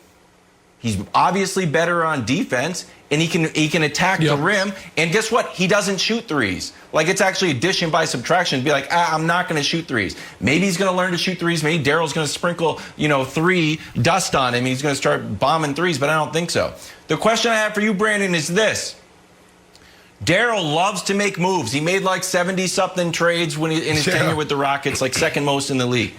he's obviously better on defense, and he can attack the rim. And guess what? He doesn't shoot threes. Like, it's actually addition by subtraction to be like, I'm not going to shoot threes. Maybe he's going to learn to shoot threes. Maybe Daryl's going to sprinkle, 3 dust on him. He's going to start bombing threes, but I don't think so. The question I have for you, Brandon, is this. Daryl loves to make moves. He made like 70-something trades in his tenure with the Rockets, like second most in the league.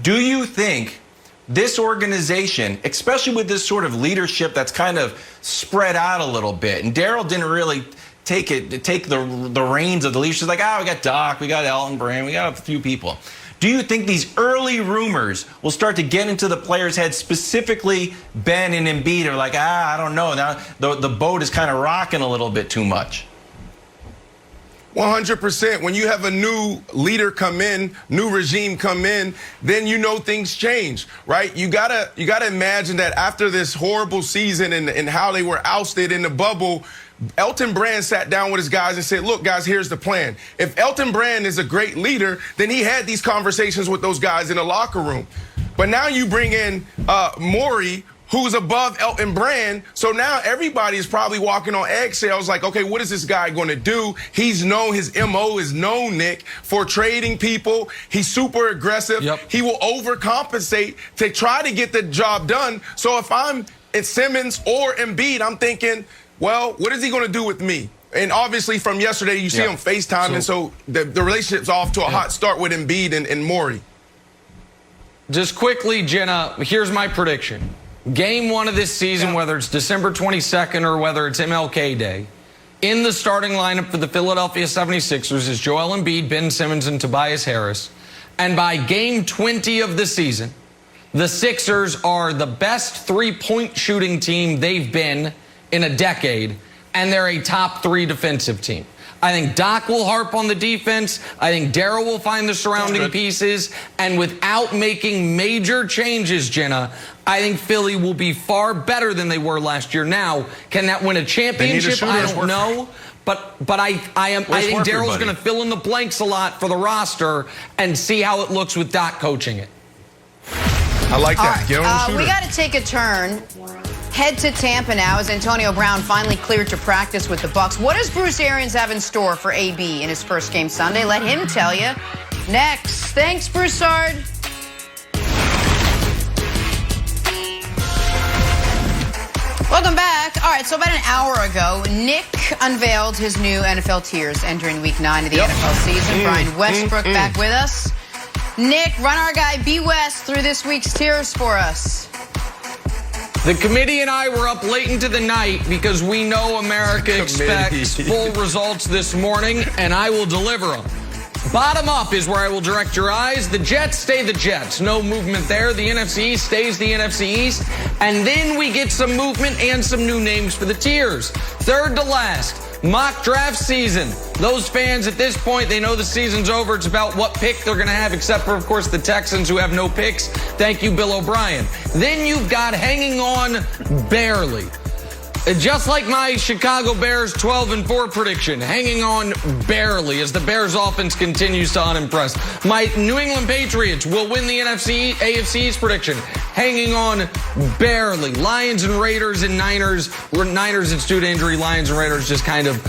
Do you think this organization, especially with this sort of leadership that's kind of spread out a little bit, and Daryl didn't really take the reins of the leadership, like, we got Doc, we got Elton Brand, we got a few people. Do you think these early rumors will start to get into the players' heads, specifically Ben and Embiid, are like, I don't know, now the boat is kind of rocking a little bit too much? 100%. When you have a new leader come in, new regime come in, then things change, right? You gotta imagine that after this horrible season and how they were ousted in the bubble, Elton Brand sat down with his guys and said, look, guys, here's the plan. If Elton Brand is a great leader, then he had these conversations with those guys in the locker room. But now you bring in Morey, who's above Elton Brand. So now everybody is probably walking on eggshells like, okay, what is this guy going to do? He's known, his MO is known, Nick, for trading people. He's super aggressive. Yep. He will overcompensate to try to get the job done. So if I'm Simmons or Embiid, I'm thinking, well, what is he going to do with me? And obviously from yesterday, you see him FaceTime, and so the relationship's off to a hot start with Embiid and Morey. Just quickly, Jenna, here's my prediction. Game 1 of this season, whether it's December 22nd or whether it's MLK Day, in the starting lineup for the Philadelphia 76ers is Joel Embiid, Ben Simmons, and Tobias Harris. And by game 20 of the season, the Sixers are the best three-point shooting team they've been in a decade, and they're a top 3 defensive team. I think Doc will harp on the defense. I think Darryl will find the surrounding pieces. And without making major changes, Jenna, I think Philly will be far better than they were last year. Now, can that win a championship? I don't know. But I think Darryl's going to fill in the blanks a lot for the roster and see how it looks with Doc coaching it. I like that. Right. Get on the shooter. We got to take a turn. Head to Tampa now as Antonio Brown finally cleared to practice with the Bucs. What does Bruce Arians have in store for AB in his first game Sunday? Let him tell you. Next. Thanks, Broussard. Welcome back. All right, so about an hour ago, Nick unveiled his new NFL tiers entering Week 9 of the NFL season. Brian Westbrook back with us. Nick, run our guy B. West through this week's tiers for us. The committee and I were up late into the night because we know America expects full results this morning, and I will deliver them. Bottom up is where I will direct your eyes. The Jets stay the Jets. No movement there. The NFC East stays the NFC East. And then we get some movement and some new names for the tiers. Third to last. Mock draft season. Those fans at this point, they know the season's over. It's about what pick they're going to have, except for, of course, the Texans who have no picks. Thank you, Bill O'Brien. Then you've got hanging on barely. Just like my Chicago Bears 12-4 prediction, hanging on barely as the Bears offense continues to unimpress. My New England Patriots will win the AFC East prediction, hanging on barely. Lions and Raiders and Niners. Niners, it's due to injury. Lions and Raiders just kind of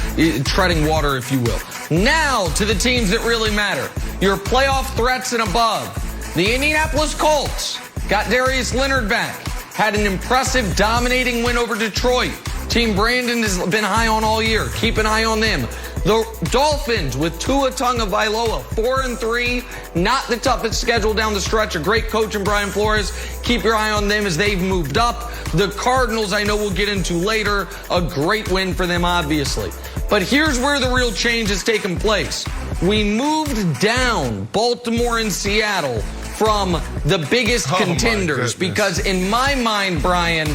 treading water, if you will. Now to the teams that really matter. Your playoff threats and above. The Indianapolis Colts got Darius Leonard back. Had an impressive, dominating win over Detroit. Team Brandon has been high on all year. Keep an eye on them. The Dolphins with Tua Tagovailoa, 4-3. Not the toughest schedule down the stretch. A great coach in Brian Flores. Keep your eye on them as they've moved up. The Cardinals, I know we'll get into later. A great win for them, obviously. But here's where the real change has taken place. We moved down Baltimore and Seattle from the biggest contenders because in my mind, Brian,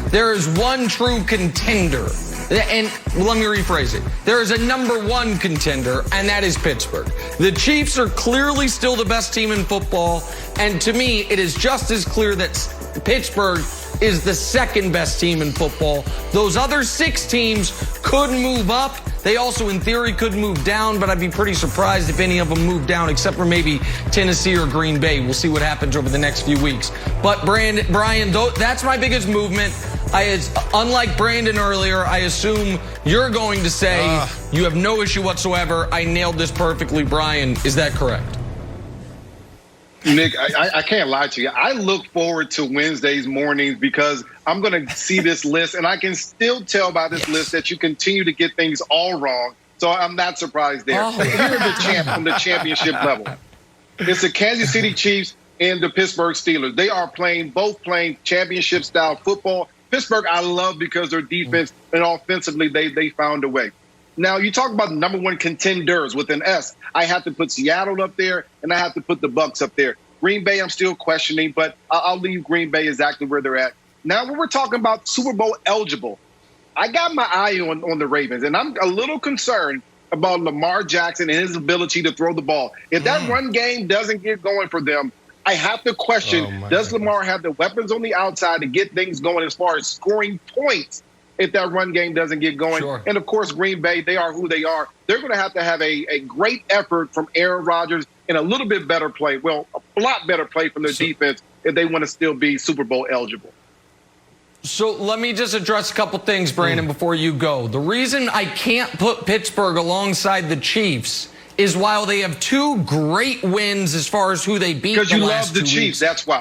there is one true contender. And let me rephrase it. There is a number 1 contender, and that is Pittsburgh. The Chiefs are clearly still the best team in football, and to me, it is just as clear that Pittsburgh is the second best team in football. Those other 6 teams could move up. They also, in theory, could move down, but I'd be pretty surprised if any of them move down, except for maybe Tennessee or Green Bay. We'll see what happens over the next few weeks. But, Brian, that's my biggest movement. Unlike Brandon earlier, I assume you're going to say you have no issue whatsoever. I nailed this perfectly, Brian. Is that correct? Nick, I can't lie to you. I look forward to Wednesdays mornings because I'm going to see this list, and I can still tell by this list that you continue to get things all wrong. So I'm not surprised there. Here's the champ from the championship level. It's the Kansas City Chiefs and the Pittsburgh Steelers. They are both playing championship-style football. Pittsburgh, I love because their defense and offensively, they found a way. Now, you talk about the number 1 contenders with an S. I have to put Seattle up there, and I have to put the Bucs up there. Green Bay, I'm still questioning, but I'll leave Green Bay exactly where they're at. Now, when we're talking about Super Bowl eligible, I got my eye on the Ravens, and I'm a little concerned about Lamar Jackson and his ability to throw the ball. If that run game doesn't get going for them, I have to question, does Lamar have the weapons on the outside to get things going as far as scoring points if that run game doesn't get going. Sure. And, of course, Green Bay, they are who they are. They're going to have a great effort from Aaron Rodgers and a little bit better play. Well, a lot better play from their defense if they want to still be Super Bowl eligible. So let me just address a couple things, Brandon, before you go. The reason I can't put Pittsburgh alongside the Chiefs is while they have two great wins as far as who they beat because the you last love the 2 Chiefs, weeks. that's why.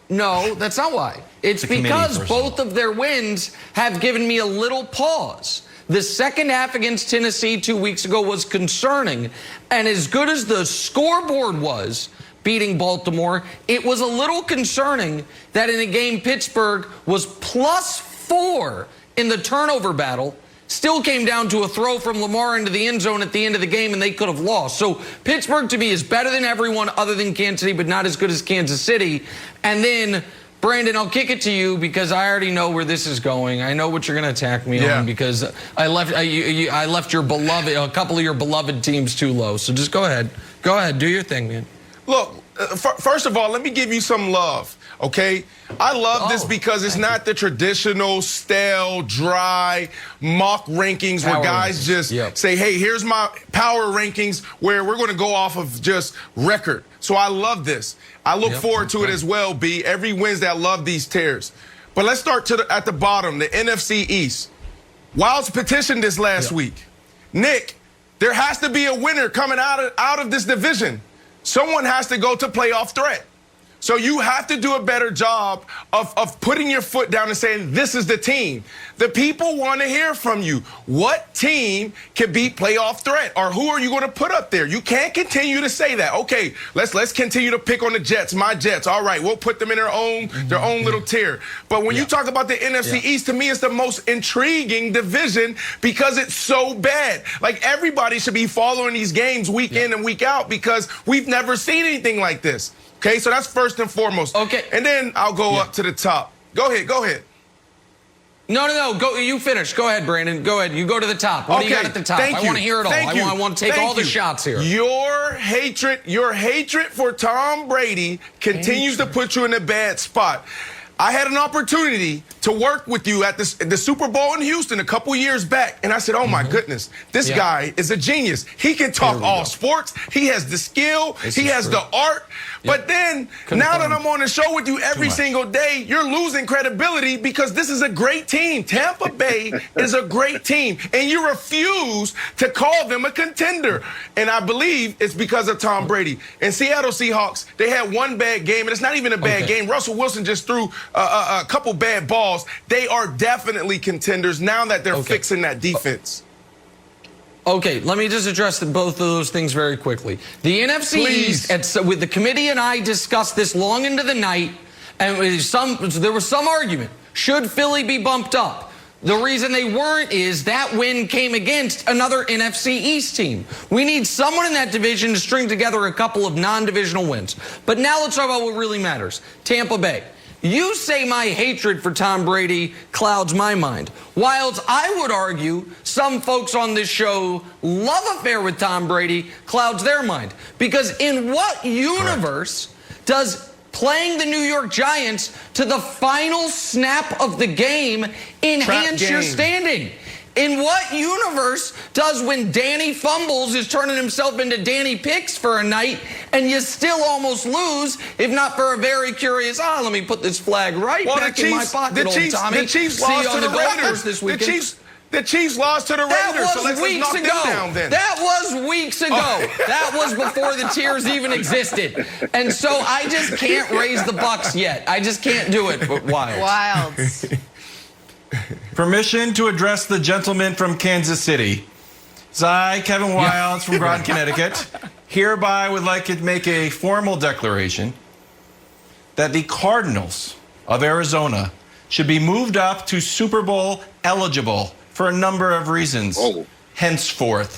No, that's not why. It's because both of their wins have given me a little pause. The second half against Tennessee 2 weeks ago was concerning, and as good as the scoreboard was, beating Baltimore, it was a little concerning that in a game Pittsburgh was +4 in the turnover battle, still came down to a throw from Lamar into the end zone at the end of the game, and they could have lost. So Pittsburgh, to me, is better than everyone other than Kansas City, but not as good as Kansas City. And then, Brandon, I'll kick it to you because I already know where this is going. I know what you're going to attack me on because I left your beloved, a couple of your beloved teams too low. So just go ahead. Go ahead. Do your thing, man. Look, first of all, let me give you some love, okay? I love this because it's not the traditional, stale, dry mock rankings where guys just say, hey, here's my power rankings where we're going to go off of just record. So I love this. I look forward to it as well, B. Every Wednesday, I love these tears. But let's start at the bottom, the NFC East. Wilds petitioned this last week. Nick, there has to be a winner coming out of this division. Someone has to go to playoff threat. So you have to do a better job of putting your foot down and saying, this is the team. The people want to hear from you. What team can beat playoff threat? Or who are you going to put up there? You can't continue to say that. Okay, let's continue to pick on the Jets, my Jets. All right, we'll put them in their own little tier. But when you talk about the NFC East, to me, it's the most intriguing division because it's so bad. Like, everybody should be following these games week in and week out because we've never seen anything like this. Okay, so that's first and foremost. Okay. And then I'll go up to the top. Go ahead. No. Go. You finish. Go ahead, Brandon. Go ahead. You go to the top. What do you got at the top? I want to hear it all. I want to take all the shots here. Your hatred for Tom Brady continues to put you in a bad spot. I had an opportunity to work with you at the Super Bowl in Houston a couple years back, and I said, oh, my goodness, this guy is a genius. He can talk all sports. He has the skill. He has the art. But then, now that I'm on the show with you every single day, you're losing credibility because this is a great team. Tampa Bay is a great team, and you refuse to call them a contender. And I believe it's because of Tom Brady. And Seattle Seahawks, they had one bad game, and it's not even a bad game. Russell Wilson just threw a couple bad balls. They are definitely contenders now that they're fixing that defense. Okay, let me just address both of those things very quickly. The NFC East, with the committee and I discussed this long into the night, and there was some argument. Should Philly be bumped up? The reason they weren't is that win came against another NFC East team. We need someone in that division to string together a couple of non-divisional wins. But now let's talk about what really matters. Tampa Bay. You say my hatred for Tom Brady clouds my mind. Whilst I would argue some folks on this show love affair with Tom Brady clouds their mind. Because in what universe does playing the New York Giants to the final snap of the game enhance your standing? In what universe does when Danny fumbles is turning himself into Danny Picks for a night and you still almost lose, if not for a very curious, let me put this flag back in my pocket, old Tommy. The Chiefs lost to the Raiders this weekend. The Chiefs lost to the Raiders, so let's knock them down then. That was weeks ago. That was before the tiers even existed. And so I just can't raise the Bucs yet. I just can't do it. But Wilds. Permission to address the gentleman from Kansas City. I, Kevin Wilds from Groton, Connecticut, hereby would like to make a formal declaration that the Cardinals of Arizona should be moved up to Super Bowl eligible for a number of reasons. Henceforth.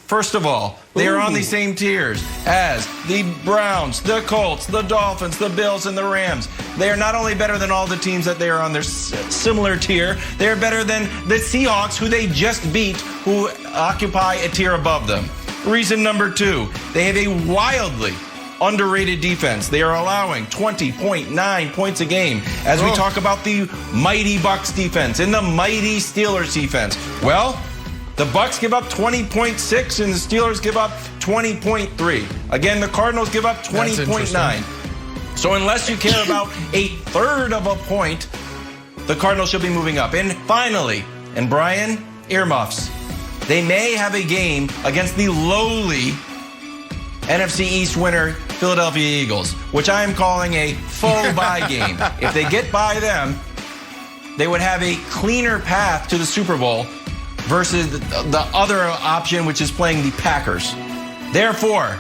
First of all, they are on the same tiers as the Browns, the Colts, the Dolphins, the Bills, and the Rams. They are not only better than all the teams that they are on their similar tier, they are better than the Seahawks, who they just beat, who occupy a tier above them. Reason number two, they have a wildly underrated defense. They are allowing 20.9 points a game. As we talk about the mighty Bucs defense and the mighty Steelers defense. Well, the Bucs give up 20.6 and the Steelers give up 20.3. Again, the Cardinals give up 20.9. So unless you care about a third of a point, the Cardinals should be moving up. And finally, and Brian, earmuffs, they may have a game against the lowly NFC East winner, Philadelphia Eagles, which I am calling a faux bye game. If they get by them, they would have a cleaner path to the Super Bowl versus the other option, which is playing the Packers. Therefore,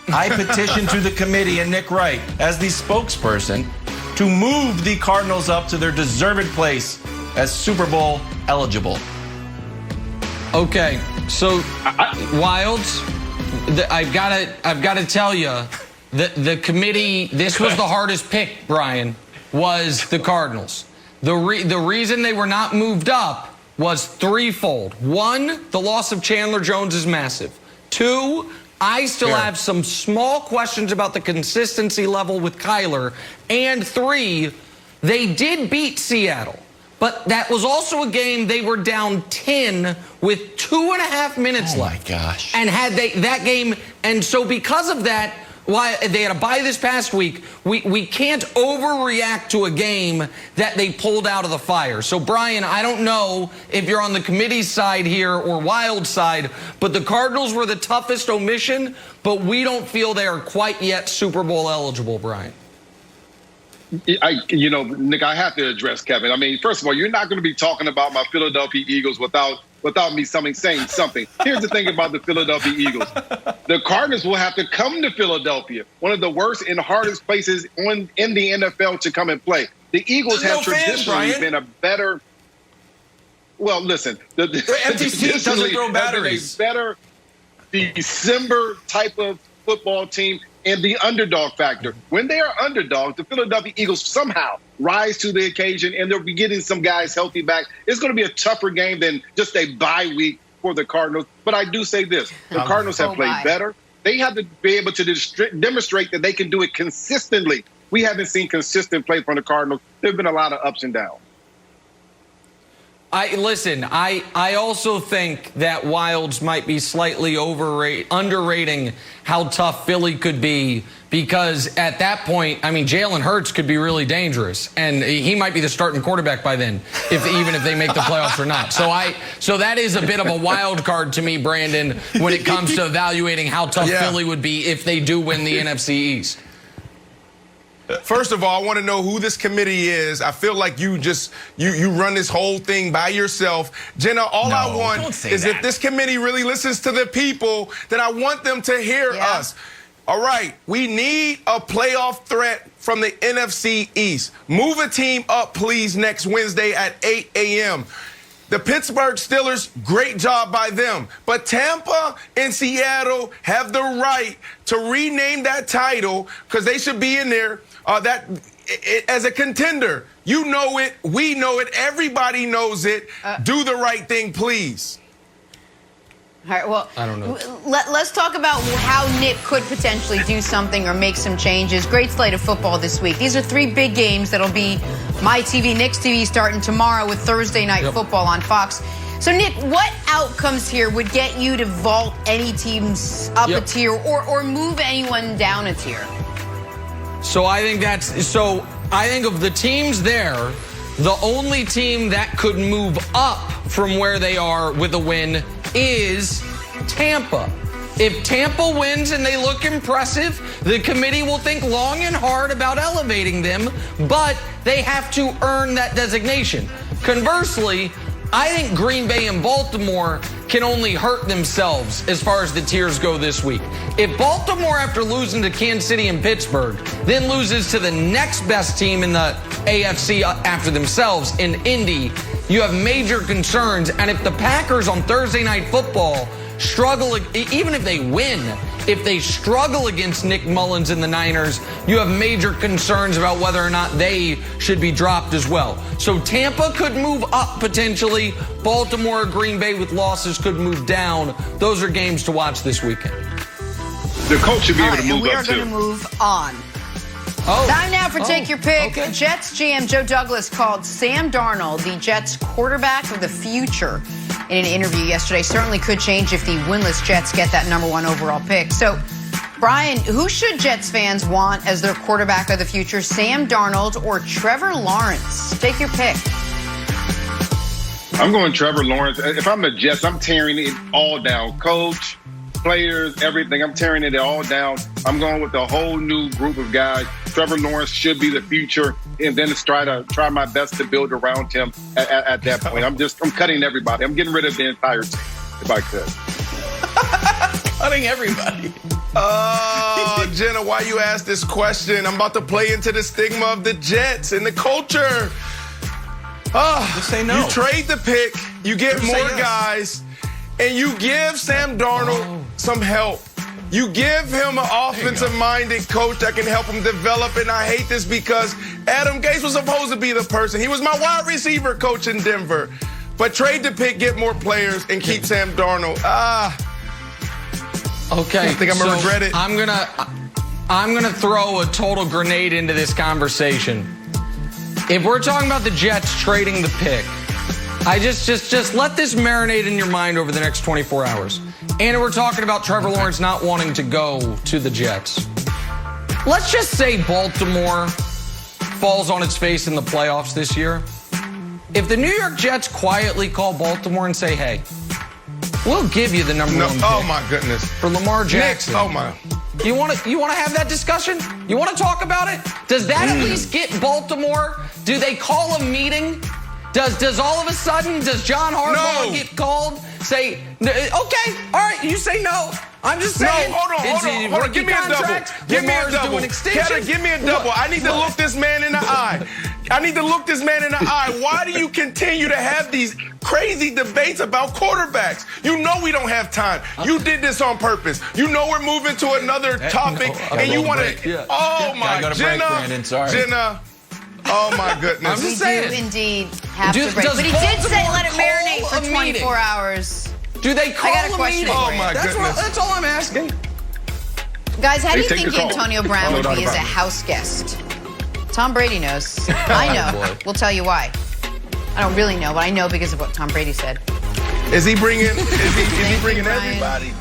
I petition to the committee and Nick Wright as the spokesperson to move the Cardinals up to their deserved place as Super Bowl eligible. Okay, so Wilds, I've got to tell you, the committee. This was the hardest pick, Brian. Was the Cardinals. The reason they were not moved up was threefold. One, the loss of Chandler Jones is massive. Two, I still have some small questions about the consistency level with Kyler. And three, they did beat Seattle. But that was also a game they were down 10 with 2.5 minutes left. Oh, my gosh. And had that game. And so because of that, why they had a bye this past week, we can't overreact to a game that they pulled out of the fire. So, Brian, I don't know if you're on the committee's side here or Wild's side, but the Cardinals were the toughest omission, but we don't feel they are quite yet Super Bowl eligible, Brian. Nick, I have to address Kevin. I mean, first of all, you're not going to be talking about my Philadelphia Eagles without me saying something. Here's the thing about the Philadelphia Eagles. The Cardinals will have to come to Philadelphia, one of the worst and hardest places in the NFL to come and play. The Eagles have traditionally been a better – well, listen. The empty seat doesn't throw batteries. A better December type of football team and the underdog factor. When they are underdogs, the Philadelphia Eagles somehow rise to the occasion, and they'll be getting some guys healthy back. It's going to be a tougher game than just a bye week for the Cardinals. But I do say this. The Cardinals have played better. They have to be able to demonstrate that they can do it consistently. We haven't seen consistent play from the Cardinals. There have been a lot of ups and downs. I also think that Wilds might be slightly underrating how tough Philly could be, because at that point, I mean, Jalen Hurts could be really dangerous, and he might be the starting quarterback by then, even if they make the playoffs or not. So that is a bit of a wild card to me, Brandon, when it comes to evaluating how tough Philly would be if they do win the NFC East. First of all, I want to know who this committee is. I feel like you run this whole thing by yourself. Jenna, I want is if this committee really listens to the people, then I want them to hear us. All right, we need a playoff threat from the NFC East. Move a team up, please, next Wednesday at 8 a.m. The Pittsburgh Steelers, great job by them. But Tampa and Seattle have the right to rename that title, because they should be in there as a contender. You know it. We know it. Everybody knows it. Do the right thing, please. All right, well, I don't know. Let's talk about how Nick could potentially do something or make some changes. Great slate of football this week. These are three big games that'll be my TV, Nick's TV, starting tomorrow with Thursday Night Football on Fox. So, Nick, what outcomes here would get you to vault any teams up a tier or move anyone down a tier? So I think of the teams there, the only team that could move up from where they are with a win is Tampa. If Tampa wins and they look impressive, the committee will think long and hard about elevating them, but they have to earn that designation. Conversely, I think Green Bay and Baltimore can only hurt themselves as far as the tiers go this week. If Baltimore, after losing to Kansas City and Pittsburgh, then loses to the next best team in the AFC after themselves in Indy, you have major concerns. And if the Packers on Thursday Night Football struggle, even if they win, if they struggle against Nick Mullins and the Niners, you have major concerns about whether or not they should be dropped as well. So Tampa could move up potentially. Baltimore or Green Bay with losses could move down. Those are games to watch this weekend. The coach should be able to move we up are going to move on. Time now for Take Your Pick. Okay. Jets GM Joe Douglas called Sam Darnold the Jets quarterback of the future in an interview yesterday. Certainly could change if the winless Jets get that #1 overall pick. So, Brian, who should Jets fans want as their quarterback of the future, Sam Darnold or Trevor Lawrence? Take your pick. I'm going Trevor Lawrence. If I'm the Jets, I'm tearing it all down. Coach, players, everything. I'm tearing it all down. I'm going with a whole new group of guys. Trevor Lawrence should be the future, and then try my best to build around him at that point. I'm cutting everybody. I'm getting rid of the entire team, if I could. Cutting everybody. Oh, Jenna, why you asked this question? I'm about to play into the stigma of the Jets and the culture. Just say no. You trade the pick, you get Just more say yes. guys, and you give Sam Darnold some help. You give him an offensive-minded coach that can help him develop, and I hate this because Adam Gase was supposed to be the person. He was my wide receiver coach in Denver. But trade the pick, get more players, and keep Sam Darnold. Okay. I think I'm gonna regret it. I'm gonna throw a total grenade into this conversation. If we're talking about the Jets trading the pick, I just let this marinate in your mind over the next 24 hours. And we're talking about Trevor Lawrence not wanting to go to the Jets. Let's just say Baltimore falls on its face in the playoffs this year. If the New York Jets quietly call Baltimore and say, hey, we'll give you the #1 pick. Oh, my goodness. For Lamar Jackson. Oh, my. You want to have that discussion? You want to talk about it? Does that at least get Baltimore? Do they call a meeting? Does all of a sudden, does John Harbaugh get called? Say, okay, all right, you say no. I'm just saying. No, hold on. Give me a double. Give me a double. Ketter, give me a double. I need to look this man in the eye. Why do you continue to have these crazy debates about quarterbacks? You know we don't have time. You did this on purpose. You know we're moving to another topic, and you want to. Yeah. Oh my, Jenna. Oh my goodness. I'm just saying. We do indeed have to break. But he did say let it marinate for 24 hours. Do they call I got a question meeting? for you. Oh my goodness. That's all I'm asking. Guys, how do you take think the call. Antonio Brown would No doubt be as a about it. house guest? Tom Brady knows. I know. boy. We'll tell you why. I don't really know, but I know because of what Tom Brady said. Is he bringing? Is he Thank bringing you, Brian. everybody?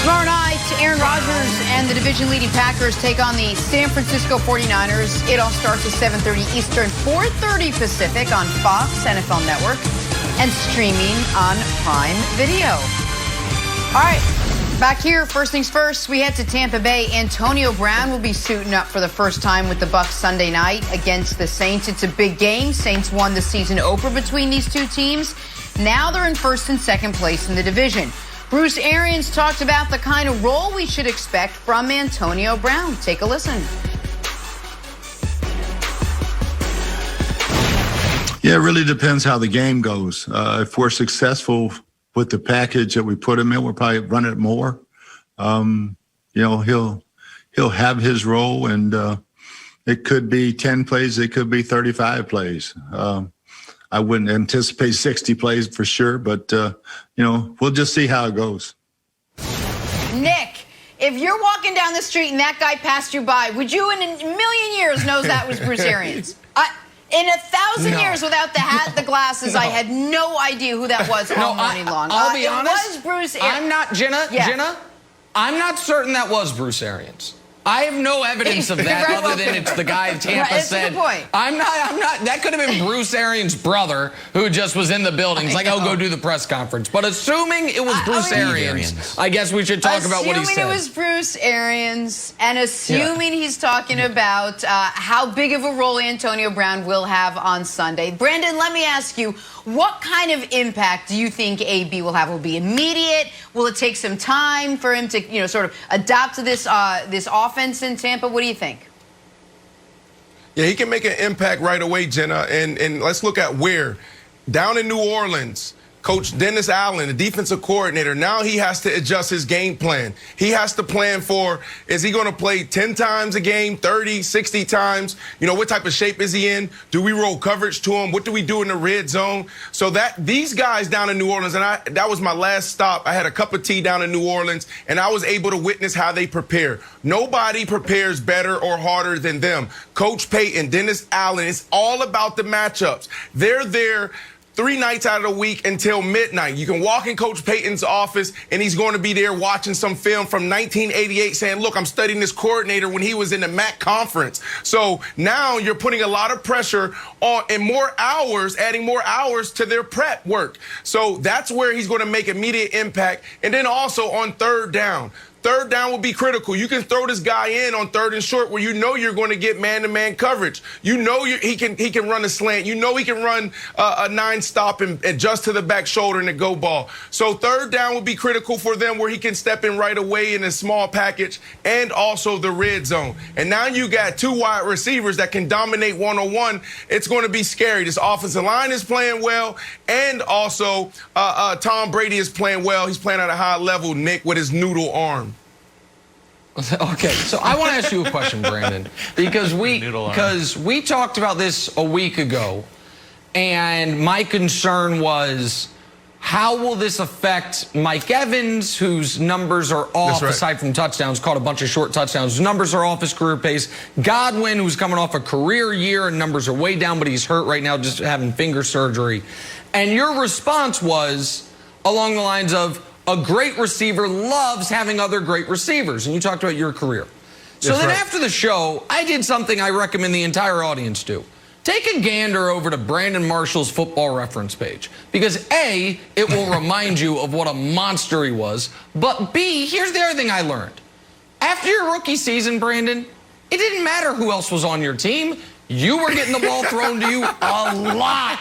Tomorrow night, Aaron Rodgers and the division-leading Packers take on the San Francisco 49ers. It all starts at 7:30 Eastern, 4:30 Pacific on Fox NFL Network and streaming on Prime Video. All right, back here, first things first, we head to Tampa Bay. Antonio Brown will be suiting up for the first time with the Bucs Sunday night against the Saints. It's a big game. Saints won the season opener between these two teams. Now they're in first and second place in the division. Bruce Arians talked about the kind of role we should expect from Antonio Brown. Take a listen. Yeah, it really depends how the game goes. If we're successful with the package that we put him in, we'll probably run it more. He'll have his role, and it could be 10 plays, it could be 35 plays. I wouldn't anticipate 60 plays for sure, but, we'll just see how it goes. Nick, if you're walking down the street and that guy passed you by, would you in a million years know that was Bruce Arians? In 1,000 years without the hat, the glasses, I had no idea who that was all morning long. I'll be honest. It was Bruce Arians. I'm not, Jenna, I'm not certain that was Bruce Arians. I have no evidence of that Right. other than it's the guy Tampa Right, that's said. a good point. I'm not, that could have been Bruce Arians' brother who just was in the building. He's like, oh, go do the press conference. But assuming it was Bruce Arians, I guess we should talk about what he said. Assuming it was Bruce Arians and assuming he's talking about how big of a role Antonio Brown will have on Sunday. Brandon, let me ask you, what kind of impact do you think AB will have? Will it be immediate? Will it take some time for him to, sort of adapt to this offense in Tampa? What do you think? Yeah, he can make an impact right away, Jenna. And let's look at where. Down in New Orleans, Coach Dennis Allen, the defensive coordinator, now he has to adjust his game plan. He has to plan for, is he going to play 10 times a game, 30, 60 times? You know, what type of shape is he in? Do we roll coverage to him? What do we do in the red zone? So that these guys down in New Orleans, and that was my last stop. I had a cup of tea down in New Orleans, and I was able to witness how they prepare. Nobody prepares better or harder than them. Coach Payton, Dennis Allen, it's all about the matchups. They're there 3 nights out of the week until midnight. You can walk in Coach Payton's office, and he's going to be there watching some film from 1988 saying, look, I'm studying this coordinator when he was in the MAC conference. So now you're putting a lot of pressure on and more hours, adding more hours to their prep work. So that's where he's going to make immediate impact. And then also on third down. Third down will be critical. You can throw this guy in on 3rd and short where you know you're going to get man-to-man coverage. You know he can run a slant. You know he can run a 9-stop and adjust to the back shoulder and the go ball. So 3rd down will be critical for them where he can step in right away in a small package and also the red zone. And now you got 2 wide receivers that can dominate one-on-one. It's going to be scary. This offensive line is playing well, and also Tom Brady is playing well. He's playing at a high level, Nick, with his noodle arm. Okay, so I want to ask you a question, Brandon, because we talked about this a week ago, and my concern was, how will this affect Mike Evans, whose numbers are off, aside from touchdowns, caught a bunch of short touchdowns. His numbers are off his career pace. Godwin, who's coming off a career year, and numbers are way down, but he's hurt right now, just having finger surgery. And your response was along the lines of, a great receiver loves having other great receivers. And you talked about your career. So then after the show, I did something I recommend the entire audience do. Take a gander over to Brandon Marshall's Football Reference page. Because A, it will remind you of what a monster he was. But B, here's the other thing I learned. After your rookie season, Brandon, it didn't matter who else was on your team. You were getting the ball thrown to you a lot.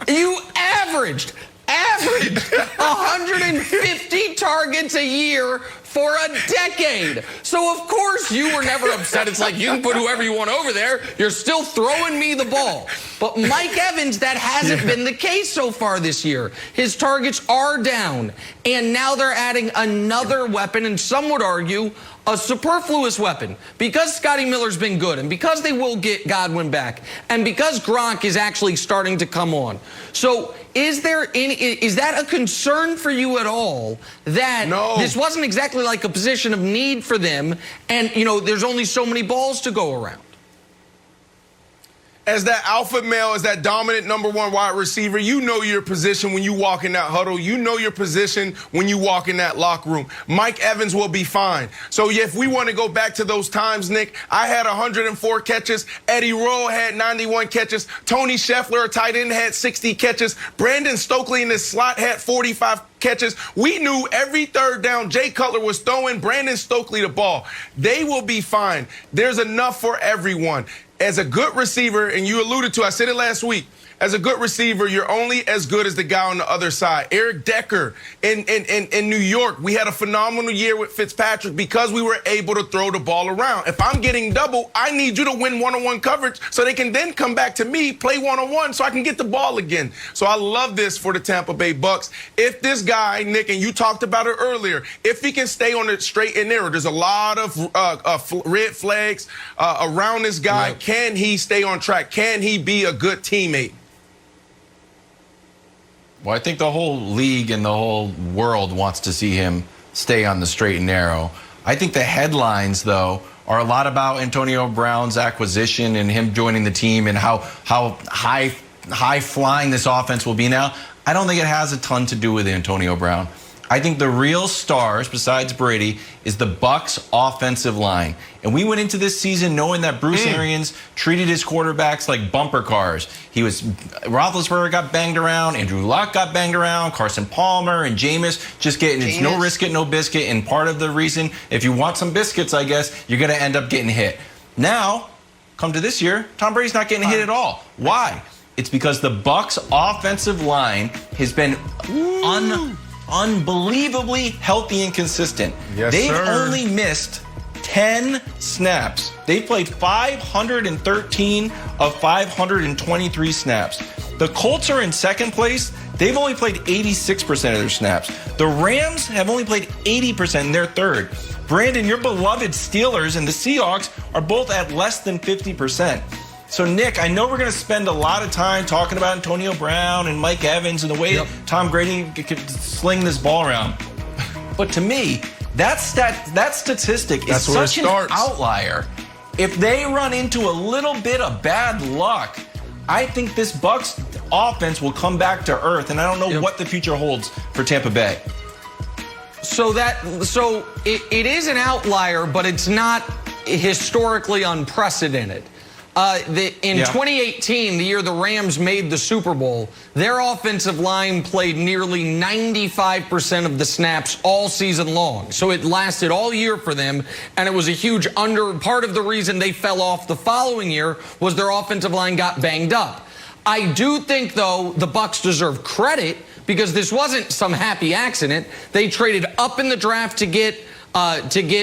You averaged 150 targets a year for a decade. So, of course, you were never upset. It's like, you can put whoever you want over there. You're still throwing me the ball. But Mike Evans, that hasn't been the case so far this year. His targets are down. And now they're adding another weapon, and some would argue a superfluous weapon. Because Scotty Miller's been good, and because they will get Godwin back, and because Gronk is actually starting to come on. So is that a concern for you at all, that this wasn't exactly like a position of need for them, and, you know, there's only so many balls to go around? As that alpha male, as that dominant #1 wide receiver, you know your position when you walk in that huddle. You know your position when you walk in that locker room. Mike Evans will be fine. So if we want to go back to those times, Nick, I had 104 catches. Eddie Rowe had 91 catches. Tony Scheffler, a tight end, had 60 catches. Brandon Stokely in the slot had 45 catches. We knew every third down Jay Cutler was throwing Brandon Stokely the ball. They will be fine. There's enough for everyone. As a good receiver, and you alluded to, I said it last week, as a good receiver, you're only as good as the guy on the other side. Eric Decker in New York, we had a phenomenal year with Fitzpatrick because we were able to throw the ball around. If I'm getting double, I need you to win one-on-one coverage so they can then come back to me, play one-on-one so I can get the ball again. So I love this for the Tampa Bay Bucs. If this guy, Nick, and you talked about it earlier, if he can stay on the straight and narrow, there's a lot of red flags around this guy. Right. Can he stay on track? Can he be a good teammate? Well, I think the whole league and the whole world wants to see him stay on the straight and narrow. I think the headlines, though, are a lot about Antonio Brown's acquisition and him joining the team and how high-flying this offense will be now. I don't think it has a ton to do with Antonio Brown. I think the real stars, besides Brady, is the Bucs offensive line. And we went into this season knowing that Bruce Arians treated his quarterbacks like bumper cars. Roethlisberger got banged around, Andrew Luck got banged around, Carson Palmer and Jameis just getting, it's no risk it, no biscuit. And part of the reason, if you want some biscuits, I guess, you're going to end up getting hit. Now, come to this year, Tom Brady's not getting hit at all. Why? It's because the Bucs offensive line has been unbelievably healthy and consistent. They've only missed 10 snaps. They've played 513 of 523 snaps. The Colts are in second place. they've only played 86% of their snaps. The Rams have only played 80% and they're third. Brandon, your beloved Steelers and the Seahawks are both at less than 50%. So, Nick, I know we're going to spend a lot of time talking about Antonio Brown and Mike Evans and the way Tom Brady could sling this ball around. But to me, that statistic is such an outlier. If they run into a little bit of bad luck, I think this Bucs offense will come back to earth, and I don't know what the future holds for Tampa Bay. So it is an outlier, but it's not historically unprecedented. In 2018, the year the Rams made the Super Bowl, their offensive line played nearly 95% of the snaps all season long. So it lasted all year for them, and it was a huge part of the reason they fell off the following year was their offensive line got banged up. I do think, though, the Bucs deserve credit because this wasn't some happy accident. They traded up in the draft to get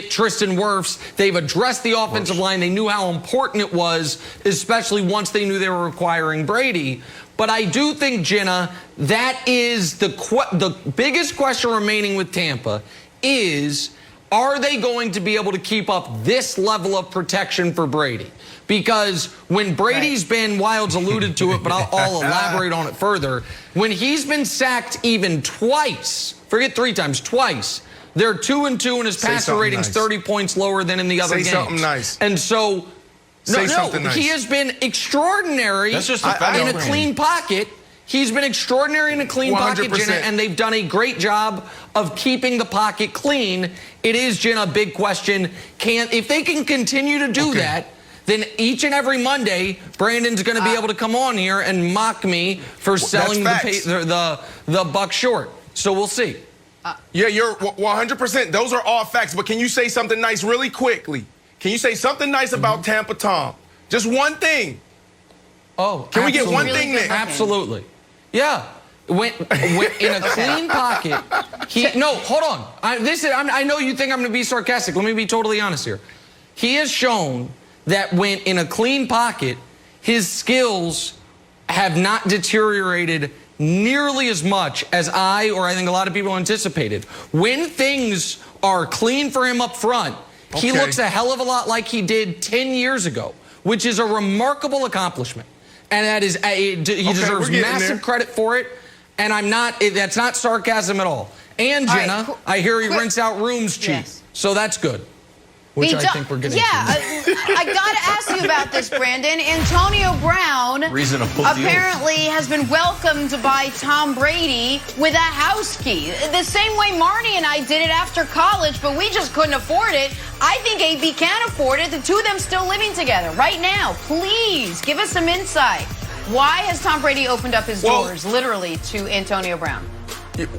Tristan Wirfs. They've addressed the offensive line. They knew how important it was, especially once they knew they were acquiring Brady. But I do think, Jenna, that is the biggest question remaining with Tampa is, are they going to be able to keep up this level of protection for Brady? Because when Brady's been, Wilds alluded to it, but I'll elaborate on it further. When he's been sacked even twice, forget 3 times, twice, they're 2-2 and his passer rating's 30 points lower than in the other games. Say something nice. And so, he has been extraordinary in a clean pocket. He's been extraordinary in a clean 100%. Pocket, Jenna, and they've done a great job of keeping the pocket clean. It is, Jenna, a big question. If they can continue to do that, then each and every Monday, Brandon's going to be able to come on here and mock me for selling the Bucs short. So we'll see. Yeah, you're 100%. Those are all facts. But can you say something nice really quickly? Can you say something nice about Tampa Tom? Just one thing. Oh, can we get one thing, Nick? Absolutely. Yeah. When in a clean pocket. Hold on. I know you think I'm going to be sarcastic. Let me be totally honest here. He has shown that when in a clean pocket, his skills have not deteriorated nearly as much as I think a lot of people anticipated. When things are clean for him up front, he looks a hell of a lot like he did 10 years ago, which is a remarkable accomplishment. And that is, he deserves massive credit for it. And that's not sarcasm at all. And Jenna, I hear he rents out rooms cheap. So that's good. Which I think we're getting to. I got to ask you about this, Brandon. Antonio Brown apparently has been welcomed by Tom Brady with a house key. The same way Marnie and I did it after college, but we just couldn't afford it. I think AB can afford it. The two of them still living together right now. Please give us some insight. Why has Tom Brady opened up his doors, literally, to Antonio Brown?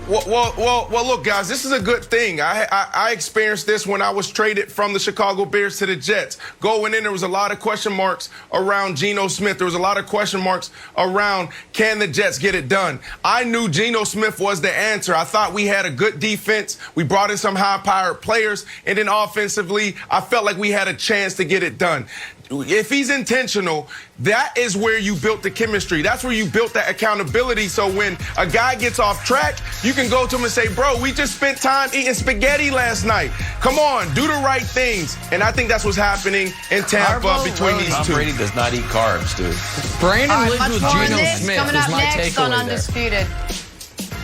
Well, look, guys, this is a good thing. I experienced this when I was traded from the Chicago Bears to the Jets. Going in, there was a lot of question marks around Geno Smith. There was a lot of question marks around, can the Jets get it done? I knew Geno Smith was the answer. I thought we had a good defense. We brought in some high-powered players. And then offensively, I felt like we had a chance to get it done. If he's intentional, that is where you built the chemistry. That's where you built that accountability. So when a guy gets off track, you can go to him and say, bro, we just spent time eating spaghetti last night. Come on, do the right things. And I think that's what's happening in Tampa between these two. Tom Brady does not eat carbs, dude. Brandon lives with Geno Smith coming is up my next takeaway on Undisputed.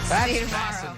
That's fascinating.